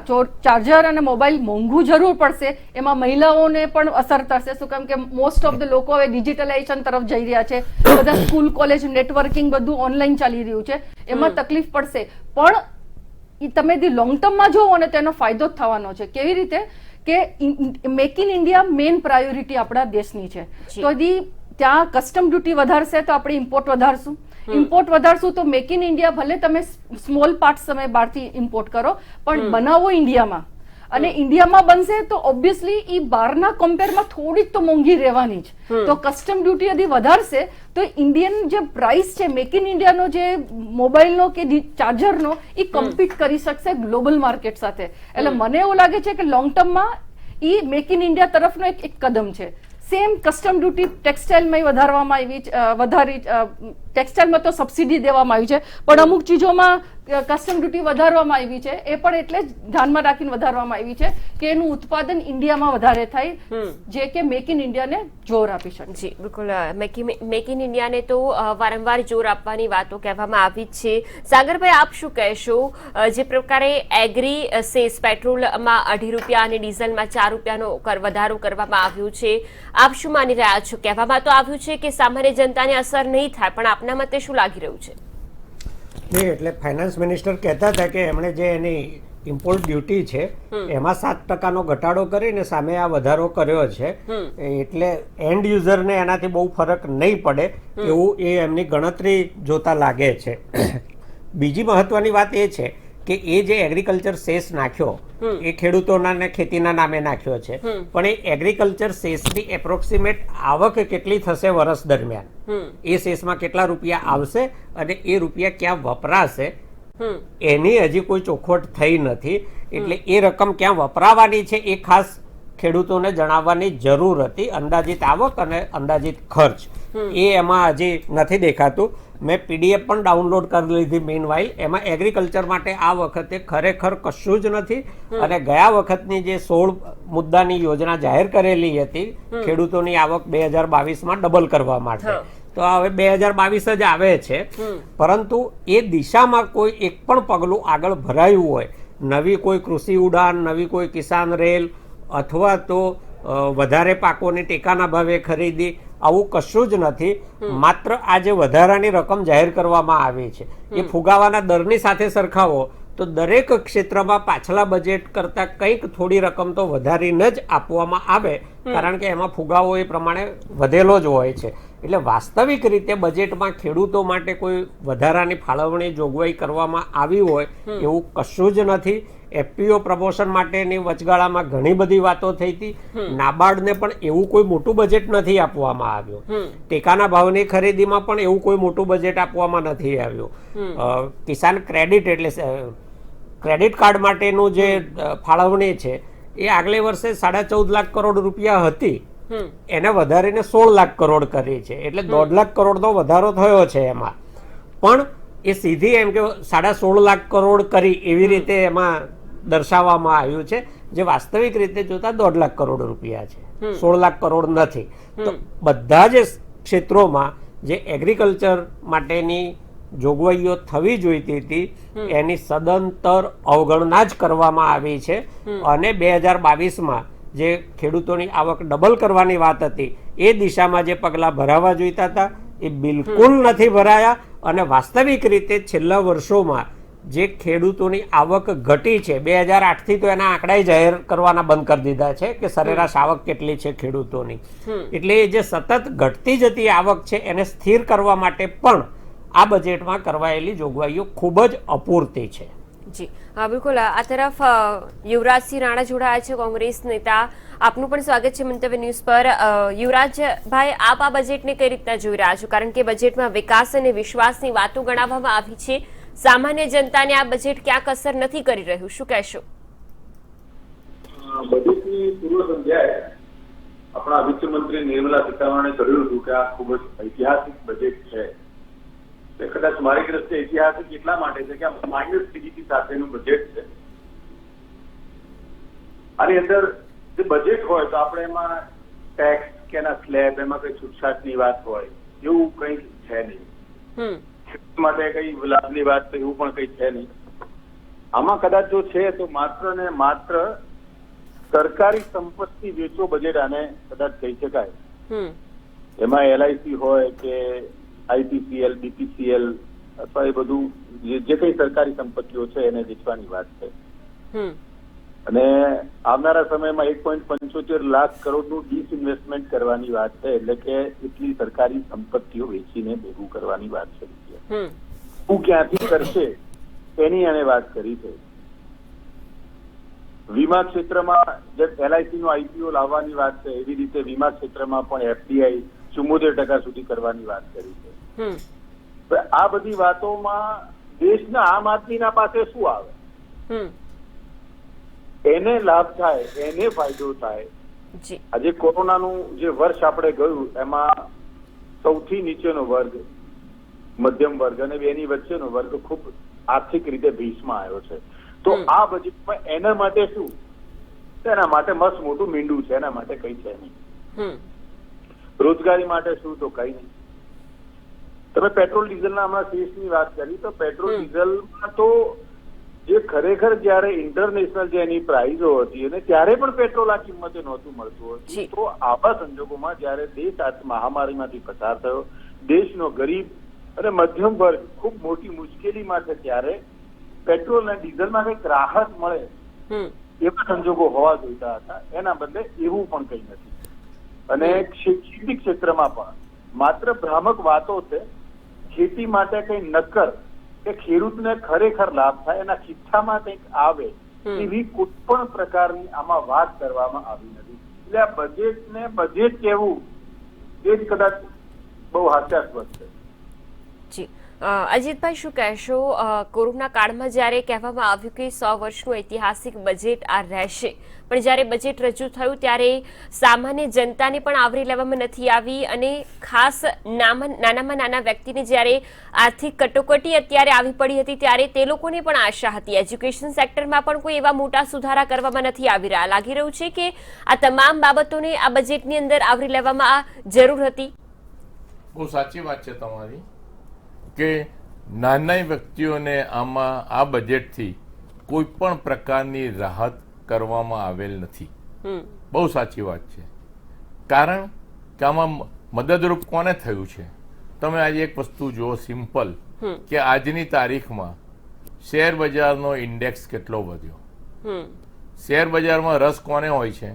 ચાર્જર અને મોબાઈલ મોંઘું જરૂર પડશે, એમાં મહિલાઓને પણ અસર થશે. શું કેમ કે મોસ્ટ ઓફ ધ લોકો હવે ડિજિટલાઇઝેશન તરફ જઈ રહ્યા છે, બધા સ્કૂલ કોલેજ નેટવર્કિંગ બધું ઓનલાઈન ચાલી રહ્યું છે, એમાં તકલીફ પડશે. પણ તમે લોંગ ટર્મમાં જોવો અને તેનો ફાયદો જ થવાનો છે. કેવી રીતે કે make in India main priority આપણા દેશની છે. તો ત્યાં કસ્ટમ ડ્યુટી વધારશે તો આપણે ઇમ્પોર્ટ વધારશું, ઇમ્પોર્ટ વધારશું તો મેક ઇન ઇન્ડિયા ભલે તમે સ્મોલ પાર્ટ તમે બહારથી ઇમ્પોર્ટ કરો પણ બનાવો ઇન્ડિયામાં, અને ઇન્ડિયામાં બનશે તો ઓબ્વિયસલી એ બહારના કમ્પેરમાં થોડી તો મોંઘી રહેવાની જ. તો કસ્ટમ ડ્યુટી यदि વધારશે તો ઇન્ડિયન જે પ્રાઇસ છે મેક ઇન ઇન્ડિયાનો જે મોબાઈલનો કે ચાર્જરનો એ કમ્પીટ કરી શકશે ગ્લોબલ માર્કેટ સાથે. એટલે મને એવું લાગે છે કે લોંગ ટર્મમાં એ મેક ઇન ઇન્ડિયા તરફનો એક કદમ છે. સેમ કસ્ટમ ડ્યુટી ટેક્સટાઇલમાં વધારવામાં આવી, ટેક્સટાઇલમાં તો સબસિડી દેવામાં આવી છે, પણ અમુક ચીજોમાં કસ્ટમ ડ્યુટી વધારવામાં આવી છે. એ પણ એટલે જ ધ્યાનમાં રાખીને વધારવામાં આવી છે કે એનું ઉત્પાદન ઇન્ડિયામાં વધારે થાય, જે કે મેક ઇન ઇન્ડિયાને જોર આપી શકે. જી બિલકુલ, મેક ઇન ઇન્ડિયાને તો વારંવાર જોર આપવાની વાતો કહેવામાં આવી જ છે. સાગરભાઈ, આપ શું કહેશો? જે પ્રકારે એગ્રી સેસ પેટ્રોલમાં 2.5 રૂપિયા અને ડીઝલમાં 4 રૂપિયાનો વધારો કરવામાં આવ્યો છે, આપ શું માની રહ્યા છો? કહેવામાં તો આવ્યું છે કે સામાન્ય જનતાને અસર નહીં થાય, પણ આપના મતે શું લાગી રહ્યું છે? એટલે ફાઇનાન્સ મિનિસ્ટર કહેતા હતા કે એમણે જે એની ઇમ્પોર્ટ ડ્યુટી છે એમાં 7% ઘટાડો કરીને સામે આ વધારો કર્યો છે, એટલે એન્ડ યુઝરને એનાથી બહુ ફરક નહીં પડે એવું એ એમની ગણતરી જોતા લાગે છે. બીજી મહત્વની વાત એ છે કે એ જે એગ્રીકલ્ચર સેસ નાખ્યો એ ખેડૂતોના ને ખેતીના નામે નાખ્યો છે, પણ એ એગ્રીકલ્ચર સેસની એપ્રોક્સિમેટ આવક કેટલી થશે વર્ષ દરમિયાન, એ સેસમાં કેટલા રૂપિયા આવશે અને એ રૂપિયા ક્યાં વપરાશે એની હજી કોઈ ચોખવટ થઈ નથી. એટલે એ રકમ ક્યાં વપરાવાની છે એ ખાસ ખેડૂતોને જણાવવાની જરૂર હતી. અંદાજિત આવક અને અંદાજિત ખર્ચ એ એમાં હજી નથી દેખાતું. મેં PDF પણ ડાઉનલોડ કરી લીધી મીનવાઇલ. એમાં એગ્રીકલ્ચર માટે આ વખતે ખરેખર કશું જ નથી, અને ગયા વખતની જે 16 મુદ્દાની યોજના જાહેર કરેલી હતી ખેડૂતોની આવક 2022માં ડબલ કરવા માટે, તો હવે 2022 જ આવે છે, પરંતુ એ દિશામાં કોઈ એક પણ પગલું આગળ ભરાયું હોય, નવી કોઈ કૃષિ ઉડાન, નવી કોઈ કિસાન રેલ અથવા તો વધારે પાકોની ટેકાના ભાવે ખરીદી, આવું કશું જ નથી. માત્ર આ જે વધારાની રકમ જાહેર કરવામાં આવી છે એ ફુગાવાના દરની સાથે સરખાવો તો દરેક ક્ષેત્રમાં પાછલા બજેટ કરતા કંઈક થોડી રકમ તો વધારીને જ આપવામાં આવે, કારણ કે એમાં ફુગાવો એ પ્રમાણે વધેલો જ હોય છે. એટલે વાસ્તવિક રીતે બજેટમાં ખેડૂતો માટે કોઈ વધારાની ફાળવણી જોગવાઈ કરવામાં આવી હોય એવું કશું જ નથી. FPO પ્રમોશન માટેની વચગાળામાં ઘણી બધી વાતો થઈ હતી. નાબાર્ડને પણ એવું કોઈ મોટું બજેટ નથી આપવામાં આવ્યું. ટેકાના ભાવની ખરીદીમાં પણ એવું કોઈ મોટું બજેટ આપવામાં નથી આવ્યું. કિસાન ક્રેડિટ એટલે ક્રેડિટ કાર્ડ માટેનું જે ફાળવણી છે એ આગલે વર્ષે 14.5 લાખ કરોડ રૂપિયા હતી, એને વધારીને 16 લાખ કરોડ કરી છે, એટલે 1.5 લાખ કરોડનો વધારો થયો છે એમાં. પણ એ સીધી એમ કે 16.5 લાખ કરોડ કરી એવી રીતે એમાં દર્શાવવામાં આવ્યું છે, જે વાસ્તવિક રીતે જોતા 1.5 લાખ કરોડ રૂપિયા છે, 16 લાખ કરોડ નથી. તો બધા જ ક્ષેત્રોમાં જે એગ્રીકલ્ચર માટેની જોગવાઈઓ થવી જોઈતી હતી એની સદંતર અવગણના જ કરવામાં આવી છે. અને 2022માં જે ખેડૂતોની આવક ડબલ કરવાની વાત હતી એ દિશામાં જે પગલાં ભરાવા જોઈતા હતા એ બિલકુલ નથી ભરાયા. અને વાસ્તવિક રીતે છેલ્લા વર્ષોમાં જે ખેડૂતોની આવક ઘટી છે, 2008થી તો એના આંકડા જાહેર કરવાના બંધ કરી દીધા છે કે સરેરાશ આવક કેટલી છે ખેડૂતોની. એટલે જે સતત ઘટતી જતી આવક છે એને સ્થિર કરવા માટે પણ આ બજેટમાં કરવાયેલી જોગવાઈઓ ખૂબ જ અપૂરતી છે. જી હા, બિલકુલ. આ તરફ યુવરાજસિંહ રાણા જોડાયા છે, કોંગ્રેસ નેતા. આપનું પણ સ્વાગત છે મંતવ્ય ન્યૂઝ પર. યુવરાજભાઈ, આપ આ બજેટને કઈ રીતના જોઈ રહ્યા છો? કારણ કે બજેટમાં વિકાસ અને વિશ્વાસની વાતો ગણાવવામાં આવી છે. સામાન્ય જનતાને આ બજેટ ક્યાંક અસર નથી કરી રહ્યું, શું કહેશો? બજેટની પૂર્વ સંધ્યાએ આપણા વિત્ત મંત્રી નિર્મલા સીતારમણે કહ્યું હતું કે આ ખૂબ જ ઐતિહાસિક બજેટ છે. કદાચ મારી દ્રષ્ટિએ ઐતિહાસિક એટલા માટે છે કે આ માઇનસ GDP સાથેનું બજેટ છે. આની અંદર જે બજેટ હોય તો આપણે એમાં ટેક્સ કે એના સ્લેબ એમાં કઈ છૂટછાટની વાત હોય એવું કઈ છે નહીં. માટે કઈ લાભની વાત એવું પણ કઈ છે નહીં. આમાં કદાચ જો છે તો માત્ર ને માત્ર સરકારી સંપત્તિ વેચો બજેટ આને કદાચ કહી શકાય. એમાં LIC હોય કે IPCL, BPCL અથવા એ બધું જે કઈ સરકારી સંપત્તિઓ છે એને વેચવાની વાત છે. અને આવનારા સમયમાં 1.75 લાખ કરોડનું ડિસઇન્વેસ્ટમેન્ટ કરવાની વાત છે. એટલે કે એટલી સરકારી સંપત્તિઓ વેચીને ભેગું કરવાની વાત છે. શું ક્યાંથી કરશે એની એને વાત કરી છે. વીમા ક્ષેત્રમાં જે LIC નો IPO લાવવાની વાત છે એવી રીતે વીમા ક્ષેત્રમાં પણ FDI 74% સુધી કરવાની વાત કરી છે. આ બધી વાતોમાં દેશના આમ આદમીના પાસે શું આવે, એને લાભ થાય, એને ફાયદો થાય. આજે કોરોનાનું જે વર્ષ આપણે ગયું એમાં સૌથી નીચેનો વર્ગ, મધ્યમ વર્ગ અને એની વચ્ચેનો વર્ગ ખૂબ આર્થિક રીતે ભીસમાં આવ્યો છે. તો આ બજેટમાં એના માટે શું, એના માટે મસ્ત મોટું મીંડું છે, એના માટે કઈ છે નહીં. રોજગારી માટે શું, તો કઈ નહીં. તમે પેટ્રોલ ડીઝલના હમણાં શેષની વાત કરી તો પેટ્રોલ ડીઝલમાં તો જે ખરેખર જયારે ઇન્ટરનેશનલ જે એની પ્રાઇઝો હતી અને ત્યારે પણ પેટ્રોલ આ કિંમતે નહોતું મળતું હતું. તો આવા સંજોગોમાં જયારે દેશ આ મહામારીમાંથી પસાર થયો, દેશનો ગરીબ અને મધ્યમ વર્ગ ખૂબ મોટી મુશ્કેલીમાં છે, ત્યારે પેટ્રોલ અને ડીઝલમાં કંઈક રાહત મળે એવા સંજોગો હોવા જોઈતા હતા. એના બદલે એવું પણ કઈ નથી. અને ખેતી ક્ષેત્રમાં પણ માત્ર ભ્રામક વાતો છે. ખેતી માટે કઈ નક્કર કે ખેડૂતને ખરેખર લાભ થાય, એના ખિસ્સામાં કંઈક આવે એવી કોઈ પણ પ્રકારની આમાં વાત કરવામાં આવી નથી. એટલે આ બજેટને બજેટ કહેવું એ જ કદાચ બહુ હાસ્યાસ્પદ છે. જી અજીતભાઈ, શું કહેશો? કોરોના કાળમાં જ્યારે કહેવામાં આવ્યું કે 100 વર્ષનું ઐતિહાસિક બજેટ આ રહેશે, પણ જ્યારે બજેટ રજૂ થયું ત્યારે સામાન્ય જનતાને પણ આવરી લેવામાં નથી આવી. અને ખાસ નાનામાં નાના વ્યક્તિને જ્યારે આર્થિક કટોકટી અત્યારે આવી પડી હતી ત્યારે તે લોકોને પણ આશા હતી. એજ્યુકેશન સેક્ટરમાં પણ કોઈ એવા મોટા સુધારા કરવામાં નથી આવી રહ્યા. લાગી રહ્યું છે કે આ તમામ બાબતોને આ બજેટની અંદર આવરી લેવામાં જરૂર હતી. બહુ સાચી વાત છે તમારી કે નાના વ્યક્તિઓને આમાં આ બજેટથી કોઈ પણ પ્રકારની રાહત કરવામાં આવેલ નથી. બહુ સાચી વાત છે. કારણ કે આમાં મદદરૂપ કોને થયું છે? તમે આજે એક વસ્તુ જુઓ સિમ્પલ, કે આજની તારીખમાં શેર બજારનો ઇન્ડેક્સ કેટલો વધ્યો. શેર બજારમાં રસ કોને હોય છે?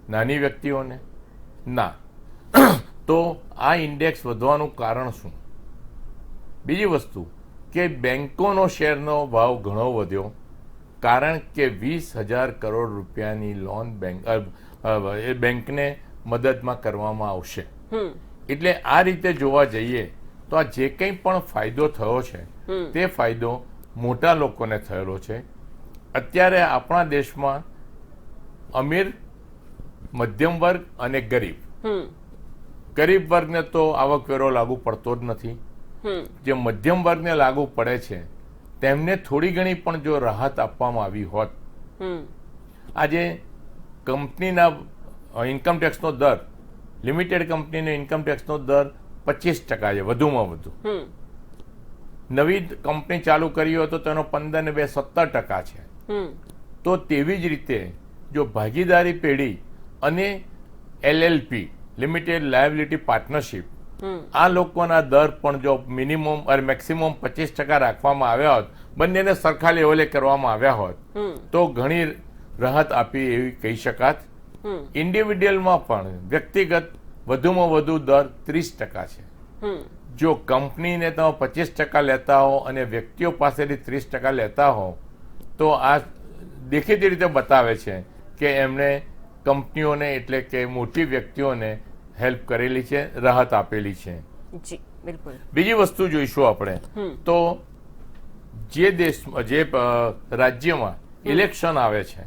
નાની વ્યક્તિઓને ના. તો આ ઇન્ડેક્સ વધવાનું કારણ શું? બીજી વસ્તુ કે બેંકોનો શેરનો ભાવ ઘણો વધ્યો કારણ કે 20,000 કરોડ રૂપિયાની લોન બેંકને મદદમાં કરવામાં આવશે. એટલે આ રીતે જોવા જઈએ તો આ જે કંઈ પણ ફાયદો થયો છે તે ફાયદો મોટા લોકોને થયેલો છે. અત્યારે આપણા દેશમાં અમીર, મધ્યમ વર્ગ અને ગરીબ વર્ગને તો આવકવેરો લાગુ પડતો જ નથી. જે મધ્યમ વર્ગને લાગુ પડે છે તેમને થોડી ઘણી પણ જો રાહત આપવામાં આવી હોત, આજે કંપનીના ઇન્કમટેક્સનો દર, લિમિટેડ કંપનીનો ઇન્કમટેક્સનો દર 25% છે વધુમાં વધુ. નવી કંપની ચાલુ કરી હોય તો તેનો 15 ને 2 17% છે. તો તેવી જ રીતે જો ભાગીદારી પેઢી અને LLP લિમિટેડ લાયબિલિટી પાર્ટનરશિપ આ લોકોના દર પણ જો મિનિમમ અને મેક્સિમમ 25% રાખવામાં આવ્યા હોત, બંનેને સરખા લેવલે કરવામાં આવ્યા હોત તો ઘણી રાહત આપી એવી કહી શકાત. ઇન્ડિવિડ્યુઅલમાં પણ વ્યક્તિગત વધુમાં વધુ દર 30% છે. જો કંપનીને તમે 25% લેતા હો અને વ્યક્તિઓ પાસેથી 30% લેતા હો તો આ દેખીતી રીતે બતાવે છે કે એમણે કંપનીઓને એટલે કે મોટી વ્યક્તિઓને હેલ્પ કરેલી છે, રાહત આપેલી છે. જી બિલકુલ. બીજી વસ્તુ જોઈશું આપણે તો જે રાજ્યમાં ઇલેક્શન આવે છે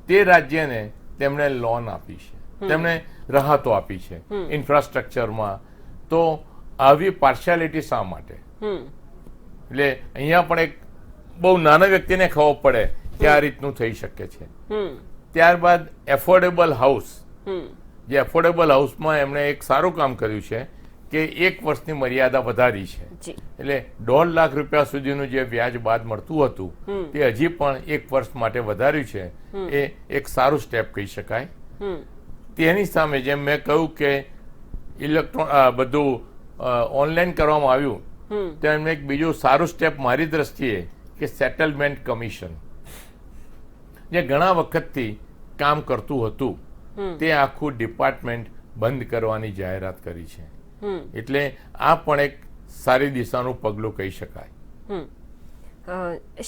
તે રાજ્યને તેમણે લોન આપી છે, તેમણે રાહતો આપી છે ઇન્ફ્રાસ્ટ્રક્ચરમાં. તો આવી પાર્શિયાલિટી શા માટે? એટલે અહીંયા પણ એક બહુ નાના વ્યક્તિને ખબર પડે કે આ રીતનું થઈ શકે છે. ત્યારબાદ એફોર્ડેબલ હાઉસ, જે એફોર્ડેબલ હાઉસમાં એમણે એક સારું કામ કર્યું છે કે 1 વર્ષની મર્યાદા વધારી છે. એટલે 1.5 લાખ રૂપિયા સુધીનું જે વ્યાજ બાદ મળતું હતું તે હજી પણ 1 વર્ષ માટે વધાર્યું છે. એ એક સારું સ્ટેપ કહી શકાય. તેની સામે જેમ મેં કહ્યું કે બધું ઓનલાઈન કરવામાં આવ્યું, તેમ એક બીજું સારું સ્ટેપ મારી દ્રષ્ટિએ કે સેટલમેન્ટ કમિશન, જે ઘણા વખતથી કામ કરતું હતું તે આખું ડિપાર્ટમેન્ટ બંધ કરવાની જાહેરાત કરી છે. એટલે આ પણ એક સારી દિશાનું પગલું કહી શકાય.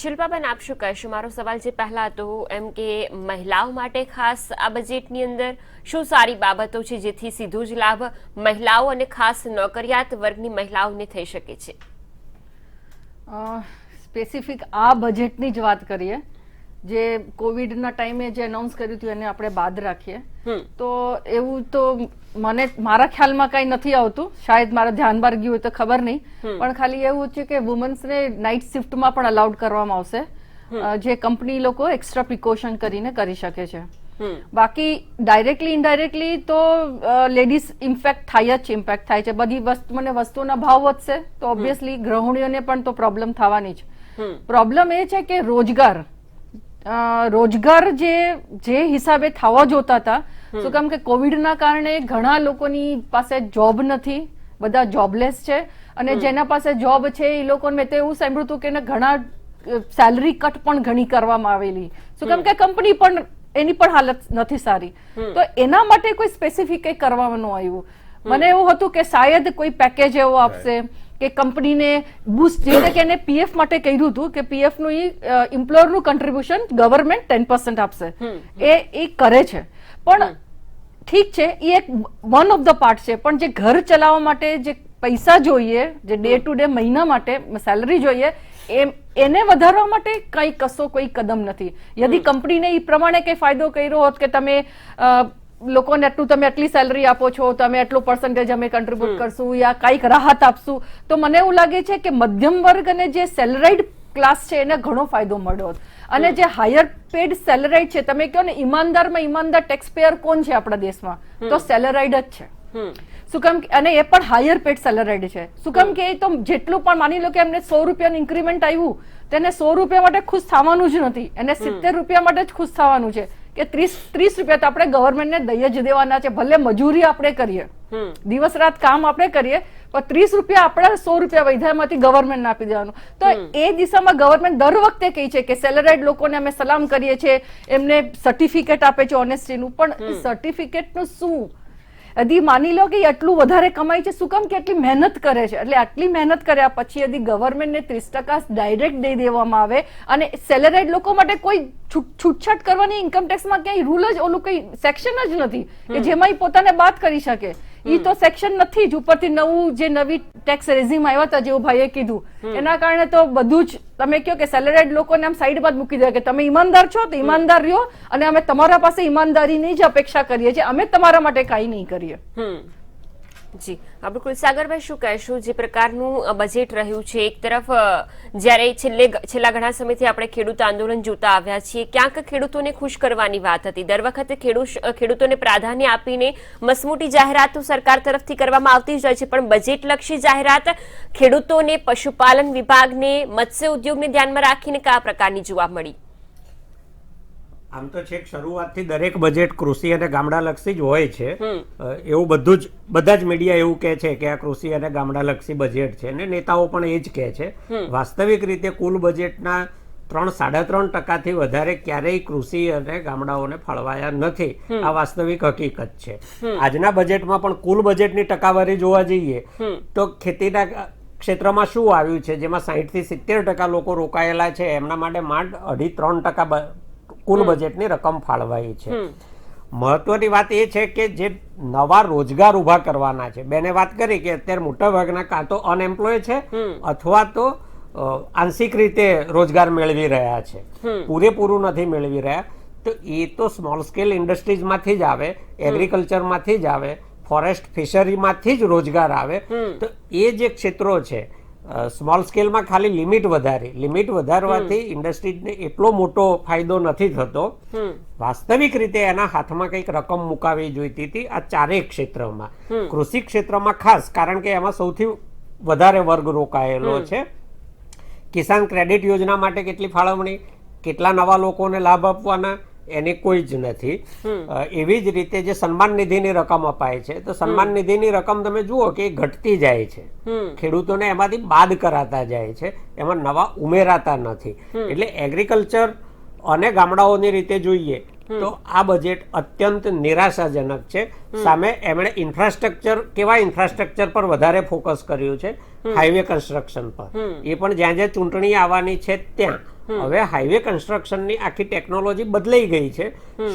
શિલ્પાબેન, આપ શું કહેશો? મારો સવાલ જે પહેલા હતો એમ કે મહિલાઓ માટે ખાસ આ બજેટની અંદર શું સારી બાબતો છે જેથી સીધો જ લાભ મહિલાઓ અને ખાસ નોકરિયાત વર્ગની મહિલાઓને થઈ શકે છે? સ્પેસિફિક આ બજેટની જ વાત કરીએ, જે કોવિડના ટાઈમે જે એનાઉન્સ કર્યું હતું એને આપણે બાદ રાખીએ તો એવું તો મને મારા ખ્યાલમાં કઈ નથી આવતું. શાયદ મારા ધ્યાન બહાર ગયું હોય તો ખબર નહીં, પણ ખાલી એવું છે કે વુમન્સને નાઇટ શિફ્ટમાં પણ અલાઉડ કરવામાં આવશે, જે કંપની લોકો એક્સ્ટ્રા પ્રિકોશન કરીને કરી શકે છે. બાકી ડાયરેક્ટલી ઇનડાયરેક્ટલી તો લેડીઝ ઇમ્પેક્ટ થાય જ છે, ઇમ્પેક્ટ થાય છે. બધી વસ્તુના ભાવ વધશે તો ઓબ્વિયસલી ગૃહિણીઓને પણ તો પ્રોબ્લેમ થવાની જ. પ્રોબ્લેમ એ છે કે રોજગાર જે હિસાબે થવા જોતા હતા, શું કામ કે કોવિડના કારણે ઘણા લોકોની પાસે જોબ નથી, બધા જોબલેસ છે. અને જેના પાસે જોબ છે એ લોકોને મેં તો એવું સાંભળ્યું હતું કે ઘણા સેલરી કટ પણ ઘણી કરવામાં આવેલી, શું કામ કે કંપની પણ એની પણ હાલત નથી સારી. તો એના માટે કોઈ સ્પેસિફિક કંઈ કરવાનું આવ્યું. મને એવું હતું કે શાયદ કોઈ પેકેજ એવો આપશે કે કંપનીને બૂસ્ટ, જેને કે એને પીએફ માટે કહ્યું હતું કે પીએફ નું એમ્પ્લોયરનું કન્ટ્રીબ્યુશન ગવર્મેન્ટ 10% આપશે. એ કરે છે, પણ ઠીક છે, એ એક વન ઓફ ધ પાર્ટ છે. પણ જે ઘર ચલાવવા માટે જે પૈસા જોઈએ, જે ડે ટુ ડે મહિના માટે સેલરી જોઈએ, એને વધારવા માટે કશો કોઈ કદમ નથી. યદી કંપનીને એ પ્રમાણે કઈ ફાયદો કર્યો હોત કે તમે લોકોને તમે આટલી સેલરી આપો છો, તમે આટલું પર્સન્ટેજ અમે કન્ટ્રીબ્યુટ કરશું યા કઈક રાહત આપશું, તો મને એવું લાગે છે કે મધ્યમ વર્ગ અને જે સેલરાઈડ ક્લાસ છે એને ઘણો ફાયદો મળ્યો. અને જે હાયર પેડ સેલરાઈડ છે, તમે કહો ને ઈમાનદારમાં ઈમાનદાર ટેક્સ પેયર કોણ છે આપણા દેશમાં, તો સેલરાઈડ જ છે. શું કામ? અને એ પણ હાયર પેડ સેલરાઈડ છે. શું કામ કે એ તો જેટલું પણ માની લો કે એમને 100 રૂપિયાનું ઇન્ક્રીમેન્ટ આવ્યું, તેને 100 રૂપિયા માટે ખુશ થવાનું જ નથી, એને 70 રૂપિયા માટે જ ખુશ થવાનું છે કે 30 રૂપિયા તો આપણે ગવર્મેન્ટને દઈ જ દેવાના છે. ભલે મજૂરી આપણે કરીએ, દિવસ રાત કામ આપણે કરીએ, પણ 30 રૂપિયા આપણા 100 રૂપિયા વૈધામાંથી ગવર્મેન્ટને આપી દેવાનું. તો એ દિશામાં ગવર્મેન્ટ દર વખતે કહે છે કે સેલરાઈડ લોકોને અમે સલામ કરીએ છીએ, એમને સર્ટિફિકેટ આપે છે ઓનેસ્ટીનું. પણ સર્ટિફિકેટનું શું? यदि માની લો કે એ આટલું વધારે કમાય છે, શું કામ કે આટલી મહેનત કરે છે, એટલે આટલી મહેનત કર્યા પછી યદि ગવર્મેન્ટને 30% ડાયરેક્ટ દઈ દેવામાં આવે અને સેલેરાઇડ લોકો માટે કોઈ છૂટછાટ કરવાની ઇન્કમ ટેક્સમાં ક્યાંય રૂલ જ ઓલું કઈ સેક્શન જ નથી કે જેમાં એ પોતાને બાદ કરી શકે, ઈ તો સેક્શન નથી જ. ઉપરથી નવી ટેક્સ રેઝિમ આવ્યા હતા જેવું ભાઈએ કીધું, એના કારણે તો બધું જ તમે કહો કે સેલેરાઇડ લોકોને આમ સાઈડ બાદ મૂકી દે કે તમે ઈમાનદાર છો તો ઈમાનદાર રહ્યો અને અમે તમારા પાસે ઈમાનદારીની જ અપેક્ષા કરીએ છીએ, અમે તમારા માટે કાંઈ નહીં કરીએ. જી બિલકુલ. સાગરભાઈ, શું કહેશું? જે પ્રકારનું બજેટ રહ્યું છે, એક તરફ જ્યારે છેલ્લા ઘણા સમયથી આપણે ખેડૂત આંદોલન જોતા આવ્યા છીએ, ક્યાંક ખેડૂતોને ખુશ કરવાની વાત હતી. દર વખતે ખેડૂતોને પ્રાધાન્ય આપીને મસમોટી જાહેરાતો સરકાર તરફથી કરવામાં આવતી જ હોય છે, પણ બજેટલક્ષી જાહેરાત ખેડૂતોને, પશુપાલન વિભાગને, મત્સ્ય ઉદ્યોગને ધ્યાનમાં રાખીને કયા પ્રકારની જોવા મળી? આમ તો છેક શરૂઆતથી દરેક બજેટ કૃષિ અને ગામડાલક્ષી જ હોય છે, એવું બધા જ મીડિયા એવું કહે છે કે આ કૃષિ અને ગામડાલક્ષી બજેટ છે, અને નેતાઓ પણ એ જ કહે છે. વાસ્તવિક રીતે કુલ બજેટના 3-3.5% વધારે ક્યારેય કૃષિ અને ગામડાઓને ફાળવાયા નથી. આ વાસ્તવિક હકીકત છે. આજના બજેટમાં પણ કુલ બજેટની ટકાવારી જોવા જઈએ તો ખેતીના ક્ષેત્રમાં શું આવ્યું છે, જેમાં 60-70% લોકો રોકાયેલા છે, એમના માટે માંડ 2.5-3% કુલ બજેટની રકમ ફાળવાઈ છે. મહત્વની વાત એ છે કે જે નવા રોજગાર ઉભા કરવાના છે, બેને વાત કરી કે અત્યારે મોટા ભાગના કાં તો અનએમ્પ્લોય છે અથવા તો આંશિક રીતે રોજગાર મેળવી રહ્યા છે, પૂરેપૂરું નથી મેળવી રહ્યા. તો એ તો સ્મોલ સ્કેલ ઇન્ડસ્ટ્રીઝમાંથી જ આવે, એગ્રીકલ્ચરમાંથી જ આવે, ફોરેસ્ટ ફિશરીમાંથી જ રોજગાર આવે. તો એ જે ક્ષેત્રો છે, સ્મોલ સ્કેલમાં ખાલી લિમિટ વધારવાથી ઇન્ડસ્ટ્રીને એટલો મોટો ફાયદો નથી થતો. વાસ્તવિક રીતે એના હાથમાં કંઈક રકમ મુકાવી જોઈતી હતી આ ચારેય ક્ષેત્રમાં. કૃષિ ક્ષેત્રમાં ખાસ, કારણ કે એમાં સૌથી વધારે વર્ગ રોકાયેલો છે. કિસાન ક્રેડિટ યોજના માટે કેટલી ફાળવણી, કેટલા નવા લોકોને લાભ આપવાના, એની કોઈ જ નથી. એવી જ રીતે જે સન્માન નિધિની રકમ અપાય છે, તો સન્માન નિધિની રકમ તમે જુઓ કે ઘટતી જાય છે, ખેડૂતોને એમાંથી બાદ કરાતા જાય છે, એમાં નવા ઉમેરાતા નથી. એટલે એગ્રીકલ્ચર અને ગામડાઓની રીતે જોઈએ તો આ બજેટ અત્યંત નિરાશાજનક છે. સામે એમણે કેવા ઇન્ફ્રાસ્ટ્રક્ચર પર વધારે ફોકસ કર્યું છે, હાઈવે કન્સ્ટ્રક્શન પર. એ પણ જ્યાં જ્યાં ચૂંટણી આવવાની છે ત્યાં. હવે હાઈવે કન્સ્ટ્રક્શનની આખી ટેકનોલોજી બદલાઈ ગઈ છે.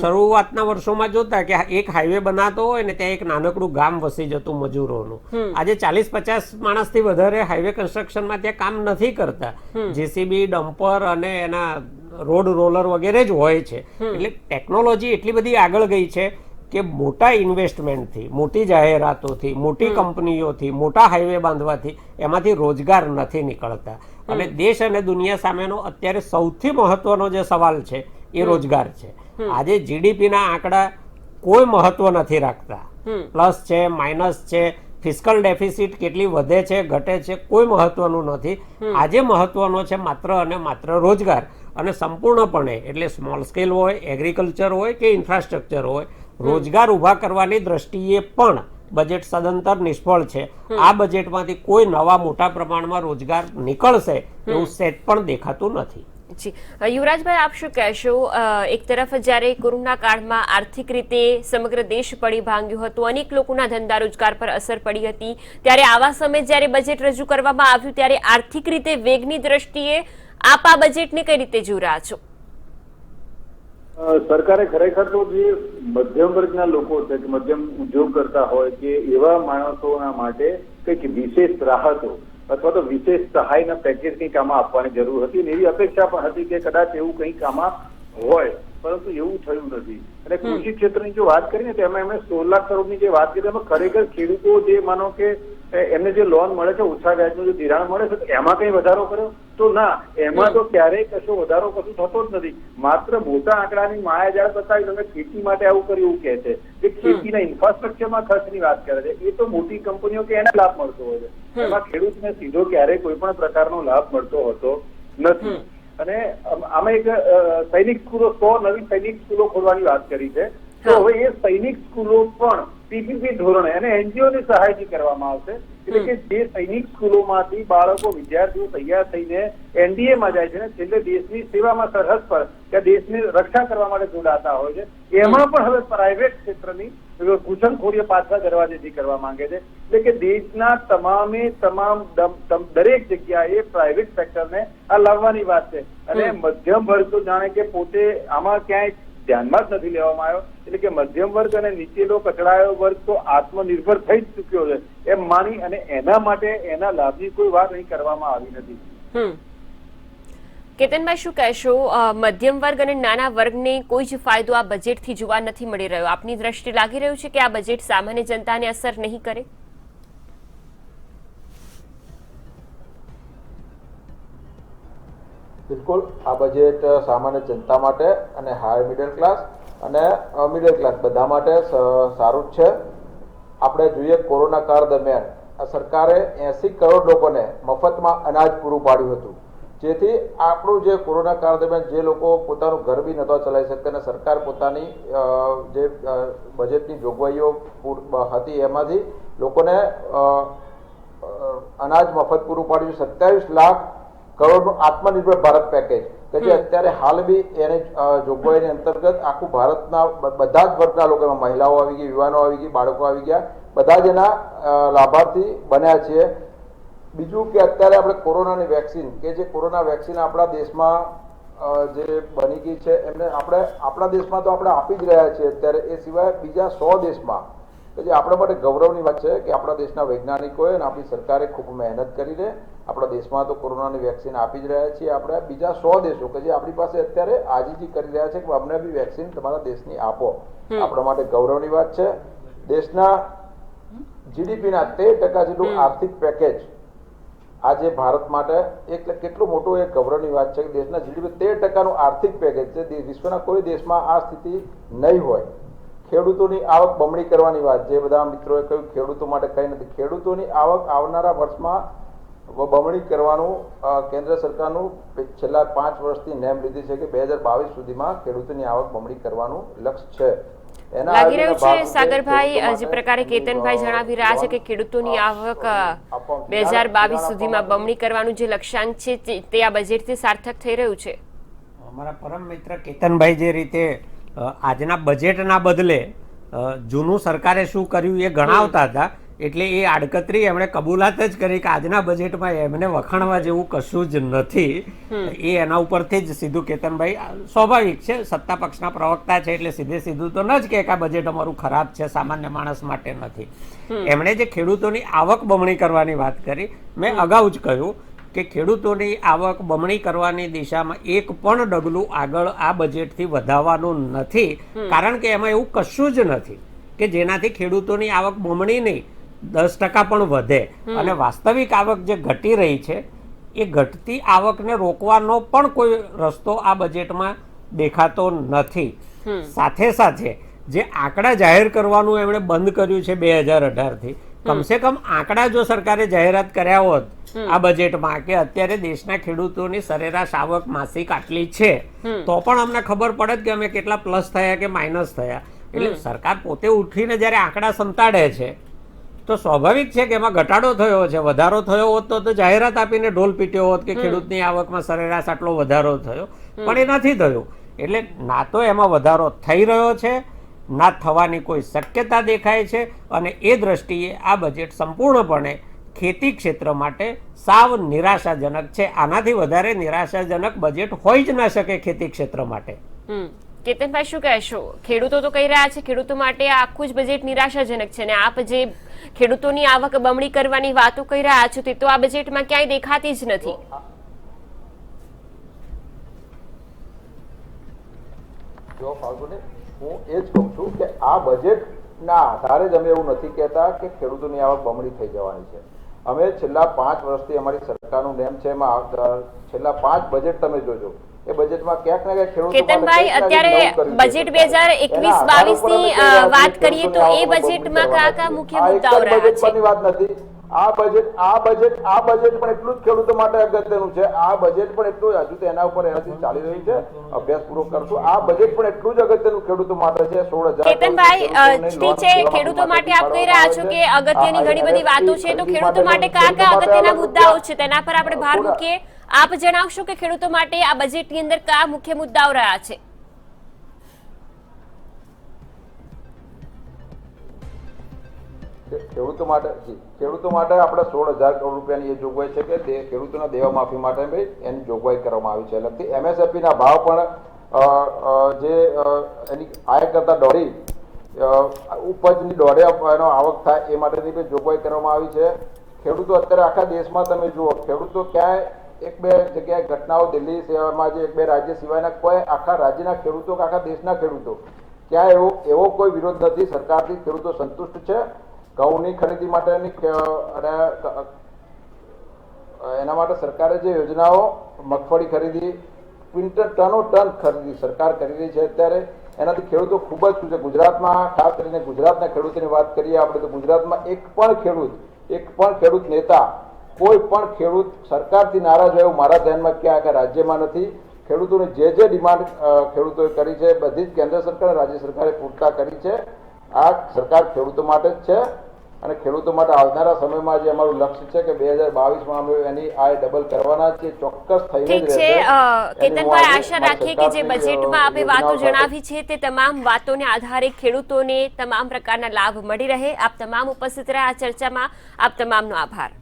શરૂઆતના વર્ષોમાં જોતા કે એક હાઈવે બનાતો હોય ને ત્યાં એક નાનકડું ગામ વસી જતું મજૂરોનું. આજે 40-50 માણસથી વધારે હાઈવે કન્સ્ટ્રક્શનમાં ત્યાં કામ નથી કરતા. જેસીબી, ડમ્પર અને એના રોડ રોલર વગેરે જ હોય છે. એટલે ટેકનોલોજી એટલી બધી આગળ ગઈ છે કે મોટા ઇન્વેસ્ટમેન્ટથી, મોટી જાહેરાતોથી, મોટી કંપનીઓથી, મોટા હાઈવે બાંધવાથી એમાંથી રોજગાર નથી નીકળતા. અને દેશ અને દુનિયા સામેનો અત્યારે સૌથી મહત્વનો જે સવાલ છે એ રોજગાર છે. આજે જીડીપીના આંકડા કોઈ મહત્વ નથી રાખતા. પ્લસ છે, માઇનસ છે, ફિસ્કલ ડેફિસિટ કેટલી વધે છે, ઘટે છે, કોઈ મહત્વનું નથી. આજે મહત્વનો છે માત્ર અને માત્ર રોજગાર. અને સંપૂર્ણપણે, એટલે સ્મોલ સ્કેલ હોય, એગ્રીકલ્ચર હોય કે ઇન્ફ્રાસ્ટ્રક્ચર હોય, રોજગાર ઉભા કરવાની દ્રષ્ટિએ પણ બજેટ સદંતર નિષ્ફળ છે. આ બજેટમાંથી કોઈ નવા મોટા પ્રમાણમાં રોજગાર નીકળશે એવું સેટ પણ દેખાતું નથી. જી યુવરાજભાઈ, આપ શું કહેશો? એક તરફ જ્યારે કોરોના કાળમાં આર્થિક રીતે સમગ્ર દેશ પડી ભાંગ્યું હતું, અનેક લોકોના ધંધા રોજગાર પર અસર પડી હતી, ત્યારે આવા સમયે જ્યારે બજેટ રજૂ કરવામાં આવ્યું ત્યારે આર્થિક રીતે વેગની દ્રષ્ટિએ આપ આ બજેટને કઈ રીતે જોઈ રહ્યા છો? સરકારે ખરેખર તો જે મધ્યમ વર્ગના લોકો છે, મધ્યમ ઉદ્યોગ કરતા હોય કે એવા માણસોના માટે કંઈક વિશેષ રાહતો અથવા તો વિશેષ સહાયના પેકેજ કંઈક આમાં આપવાની જરૂર હતી. એવી અપેક્ષા પણ હતી કે કદાચ એવું કંઈક આમાં હોય, પરંતુ એવું થયું નથી. અને કૃષિ ક્ષેત્રની જો વાત કરીએ તો એમાં એમણે 16 લાખ કરોડની જે વાત કરી, એમાં ખરેખર ખેડૂતો જે માનો કે એમને જે લોન મળે છે, ઓછા વ્યાજનું જે ધિરાણ મળે છે, એમાં કઈ વધારો કર્યો તો ના, એમાં તો ક્યારેય કશો વધારો કશું થતો જ નથી. માત્ર મોટા આંકડાની માયાજાળ બતાવી તમે ખેતી માટે આવું કર્યું એવું કહે છે કે ખેતીના ઇન્ફ્રાસ્ટ્રક્ચરમાં ખર્ચની વાત કરે છે. એ તો મોટી કંપનીઓ કે એને લાભ મળતો હોય છે, એમાં ખેડૂતને સીધો ક્યારેય કોઈ પણ પ્રકારનો લાભ મળતો હોતો નથી. અને આમાં એક સૈનિક સ્કૂલો, 100 નવી સૈનિક સ્કૂલો ખોલવાની વાત કરી છે. તો હવે એ સૈનિક સ્કૂલો પણ પીપીપી ધોરણે અને એનજીઓની સહાયથી કરવામાં આવશે. એટલે કે જે સૈનિક સ્કૂલોમાંથી બાળકો, વિદ્યાર્થીઓ તૈયાર થઈને એનડીએમાં જાય છે ને છેલ્લે દેશની સેવામાં, સરહદ પર કે દેશની રક્ષા કરવા માટે જોડાતા હોય છે, એમાં પણ હવે પ્રાઇવેટ ક્ષેત્રની ઘૂસણખોરીઓ પાછા દરવાજેથી કરવા માંગે છે. એટલે કે દેશના તમામ દરેક જગ્યાએ પ્રાઇવેટ સેક્ટરને આ લાવવાની વાત છે. અને મધ્યમ વર્ગ તો જાણે કે પોતે આમાં ક્યાંય ધ્યાનમાં જ નથી લેવામાં આવ્યો. એટલે કે મધ્યમ વર્ગ અને નીચેલો કચડાયો વર્ગ તો આત્મનિર્ભર થઈ જ ચૂક્યો છે એમ માની અને એના માટે એના લાભની કોઈ વાત અહીં કરવામાં આવી નથી. કેતનભાઈ, શું કહેશો? મધ્યમ વર્ગ અને નાના વર્ગને કોઈ જ ફાયદો આ બજેટથી જોવા નથી મળી રહ્યો. આપની દ્રષ્ટિએ લાગી રહ્યું છે કે આ બજેટ સામાન્ય જનતાને અસર નહીં કરે? બિલકુલ, આ બજેટ સામાન્ય જનતા માટે અને હાઈ મિડલ ક્લાસ અને મિડલ ક્લાસ બધા માટે સારું જ છે. આપણે જોઈએ કોરોના કાળ દરમિયાન આ સરકારે 80 કરોડ લોકોને મફતમાં અનાજ પૂરું પાડ્યું હતું, જેથી આપણું જે કોરોના કાળ દરમિયાન જે લોકો પોતાનું ઘર બી નહોતા ચલાવી શકતા અને સરકાર પોતાની જે બજેટની જોગવાઈઓ હતી એમાંથી લોકોને અનાજ મફત પૂરું પાડ્યું. 27 લાખ કરોડનું આત્મનિર્ભર ભારત પેકેજ કે જે અત્યારે હાલ બી એની જોગવાઈની અંતર્ગત આખું ભારતના બધા જ વર્ગના લોકો, એમાં મહિલાઓ આવી ગઈ, યુવાનો આવી ગઈ, બાળકો આવી ગયા, બધા જ એના લાભાર્થી બન્યા છીએ. બીજું કે અત્યારે આપણે કોરોનાની વેક્સિન કે જે કોરોના વેક્સિન આપણા દેશમાં જે બની ગઈ છે એમને આપણે આપણા દેશમાં તો આપણે આપી જ રહ્યા છીએ અત્યારે. એ સિવાય બીજા 100 દેશમાં કે જે આપણા માટે ગૌરવની વાત છે કે આપણા દેશના વૈજ્ઞાનિકોએ અને આપણી સરકારે ખૂબ મહેનત કરીને આપણા દેશમાં તો કોરોનાની વેક્સિન આપી જ રહ્યા છીએ. આપણે બીજા 100 દેશો કે જે આપણી પાસે અત્યારે આજીજી કરી રહ્યા છે કે અમને બી વેક્સિન તમારા દેશની આપો, આપણા માટે ગૌરવની વાત છે. દેશના જીડીપીના 13% જેટલું આર્થિક પેકેજ આજે ભારત માટે કેટલું મોટું એક ગૌરવની વાત છે કે દેશના જીડીપી 13%નું આર્થિક પેકેજ છે. વિશ્વના કોઈ દેશમાં આ સ્થિતિ નહીં હોય. ખેડૂતોની આવક બમણી કરવાની વાત, જે બધા મિત્રોએ કહ્યું ખેડૂતો માટે કંઈ નથી. ખેડૂતોની આવક આવનારા વર્ષમાં બમણી કરવાનું કેન્દ્ર સરકારનું છેલ્લા 5 વર્ષથી નેમ લીધી છે કે 2022 સુધીમાં ખેડૂતોની આવક બમણી કરવાનું લક્ષ્ય છે. લાગી રહ્યું છે સાગરભાઈ, જે પ્રકારે કેતનભાઈ જણાવી રહ્યા છે કે ખેડૂતોની આવક 2022 સુધીમાં બમણી કરવાનું જે લક્ષ્યાંક છે તે આ બજેટથી સાર્થક થઈ રહ્યું છે. અમારા પરમ મિત્ર કેતનભાઈ જે રીતે આજના બજેટના બદલે જૂનું સરકારે શું કર્યું એ ગણાવતા હતા, એટલે એ આડકતરી એમણે કબૂલાત જ કરી કે આજના બજેટમાં એમને વખાણવા જેવું કશું જ નથી. એ એના ઉપરથી જ સીધું કેતનભાઈ, સ્વાભાવિક છે, સત્તા પક્ષના પ્રવક્તા છે એટલે સીધું તો ન જ કે આ બજેટ અમારું ખરાબ છે, સામાન્ય માણસ માટે નથી. એમણે જે ખેડૂતોની આવક બમણી કરવાની વાત કરી, મેં અગાઉ જ કહ્યું કે ખેડૂતોની આવક બમણી કરવાની દિશામાં એક પણ ડગલું આગળ આ બજેટથી વધારવાનું નથી. કારણ કે એમાં એવું કશું જ નથી કે જેનાથી ખેડૂતોની આવક બમણી નહીં 10% પણ વધે. અને વાસ્તવિક આવક જે ઘટી રહી છે એ ઘટતી આવકને રોકવાનો પણ કોઈ રસ્તો આ બજેટમાં દેખાતો નથી. સાથે સાથે જે આંકડા જાહેર કરવાનું એમણે બંધ કર્યું છે 2018થી, કમસે કમ આંકડા જો સરકારે જાહેરાત કર્યા હોત આ બજેટમાં કે અત્યારે દેશના ખેડૂતોની સરેરાશ આવક માસિક આટલી છે, તો પણ અમને ખબર પડત કે અમે કેટલા પ્લસ થયા કે માઇનસ થયા. એટલે સરકાર પોતે ઉઠીને જ્યારે આંકડા સંતાડે છે તો સ્વાભાવિક છે કે એમાં ઘટાડો થયો છે. વધારો થયો હોત તો જાહેરાત આપીને ઢોલ પીટ્યો હોત કે ખેડૂતની આવકમાં સરેરાશ આટલો વધારો થયો, પણ એ નથી થયો. એટલે ના તો એમાં વધારો થઈ રહ્યો છે, ના થવાની કોઈ શક્યતા દેખાય છે. અને એ દ્રષ્ટિએ આ બજેટ સંપૂર્ણપણે ખેતી ક્ષેત્ર માટે સાવ નિરાશાજનક છે. આનાથી વધારે નિરાશાજનક બજેટ હોઈ જ ના શકે ખેતી ક્ષેત્ર માટે. કેતનભાઈ, શું કહેશો? ખેડૂતો તો કહી રહ્યા છે ખેડૂતો માટે આખું જ બજેટ નિરાશાજનક છે, અને આપ જે ખેડૂતોની આવક બમણી કરવાની વાતો કહી રહ્યા છો તે તો આ બજેટમાં ક્યાંય દેખાતી જ નથી. જો ફાલ્ગુની, હું એ જ કહું છું કે આ બજેટના આધારે જ અમે એવું નથી કહેતા કે ખેડૂતોની આવક બમણી થઈ જવાની છે. અમે છેલ્લા 5 વર્ષથી અમારી સરકારનું નેમ છે, એમાં છેલ્લા 5 બજેટ તમે જોજો, એ બજેટમાં ક્યાંક ને ક્યાંક ખેડૂતો કેતનભાઈ, અત્યારે બજેટ 2021-22 ની વાત કરીએ તો એ બજેટમાં કયા મુખ્ય મુદ્દાઓ રહ્યા છે? વાત નથી. આ બજેટ પણ એટલું જ ખેડૂતો માટે અગત્યનું છે. આ બજેટ પણ એટલું હજુ તો એના ઉપર એનાથી ચાલી રહ્યું છે, અભ્યાસ પૂરો કરશું. આ બજેટ પણ એટલું જ અગત્યનું ખેડૂતો માટે છે. 16,000. કેતનભાઈ, ઠીક છે, ખેડૂતો માટે આપ કહી રહ્યા છો કે અગત્યની ઘણી બધી વાતો છે, તો ખેડૂતો માટે કયા અગત્યના મુદ્દાઓ છે તેના પર આપણે ભાર મૂકીએ. આપ જણાવશો કે ખેડૂતો માટે આ બજેટની અંદર કયા મુખ્ય મુદ્દાઓ રહ્યા છે? ખેડૂતો માટે આપણે 16,000 કરોડ રૂપિયાની એ જોગવાઈ છે કે ખેડૂતોના દેવા માફી માટે બી એની જોગવાઈ કરવામાં આવી છે. અલગથી MSP ના ભાવ પણ જે એની આય કરતા દોઢી ઉપજની દોઢે એનો આવક થાય એ માટેની બી જોગવાઈ કરવામાં આવી છે. ખેડૂતો અત્યારે આખા દેશમાં તમે જુઓ, ખેડૂતો ક્યાંય એક બે જગ્યાએ ઘટનાઓ દિલ્હી સેવામાં જે એક બે રાજ્ય સિવાયના કોઈ આખા રાજ્યના ખેડૂતો કે આખા દેશના ખેડૂતો ક્યાંય એવો કોઈ વિરોધ નથી. સરકારથી ખેડૂતો સંતુષ્ટ છે. ઘઉંની ખરીદી માટેની અને એના માટે સરકારે જે યોજનાઓ, મગફળી ખરીદી, ટનો ટન ખરીદી સરકાર કરી રહી છે અત્યારે, એનાથી ખેડૂતો ખૂબ જ ખુશ છે. ગુજરાતમાં ખાસ કરીને ગુજરાતના ખેડૂતોની વાત કરીએ આપણે તો ગુજરાતમાં એક પણ ખેડૂત નેતા, કોઈ પણ ખેડૂત સરકારથી નારાજ હોય એવું મારા ધ્યાનમાં ક્યાં આખા રાજ્યમાં નથી. ખેડૂતોની જે ડિમાન્ડ ખેડૂતોએ કરી છે બધી જ કેન્દ્ર સરકાર અને રાજ્ય સરકારે પૂરતા કરી છે. આ સરકાર ખેડૂતો માટે જ છે અને ખેડૂતો માટે આવનારા સમયમાં જે અમારું લક્ષ્ય છે કે 2022માં અમે એની આય ડબલ કરવાના છે, ચોક્કસ થઈને જ ઠીક છે. કેતનભાઈ, આશા રાખીએ કે જે બજેટમાં આપે વાતો જણાવી છે તે તમામ વાતોને આધારે ખેડૂતોને તમામ પ્રકારના લાભ મળી રહે. આપ તમામ ઉપસ્થિત રહ્યા આ ચર્ચામાં. આપ તમામનો આભાર.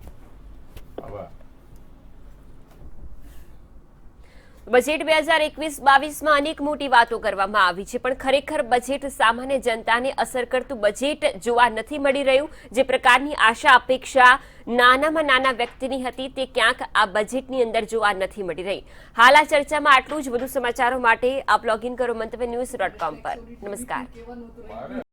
બજેટ 2021-22માં અનેક મોટી વાતો કરવામાં આવી છે, પણ ખરેખર બજેટ સામાન્ય જનતાને અસર કરતું બજેટ જોવા નથી મળી રહ્યું. જે પ્રકારની આશા અપેક્ષા નાનામાં નાના વ્યક્તિની હતી તે ક્યાંક આ બજેટની અંદર જોવા નથી મળી રહી. હાલ આ ચર્ચામાં આટલું જ. વધુ સમાચારો માટે આપ લોગિન કરો મંતવ્યન્યૂઝ.com પર. નમસ્કાર.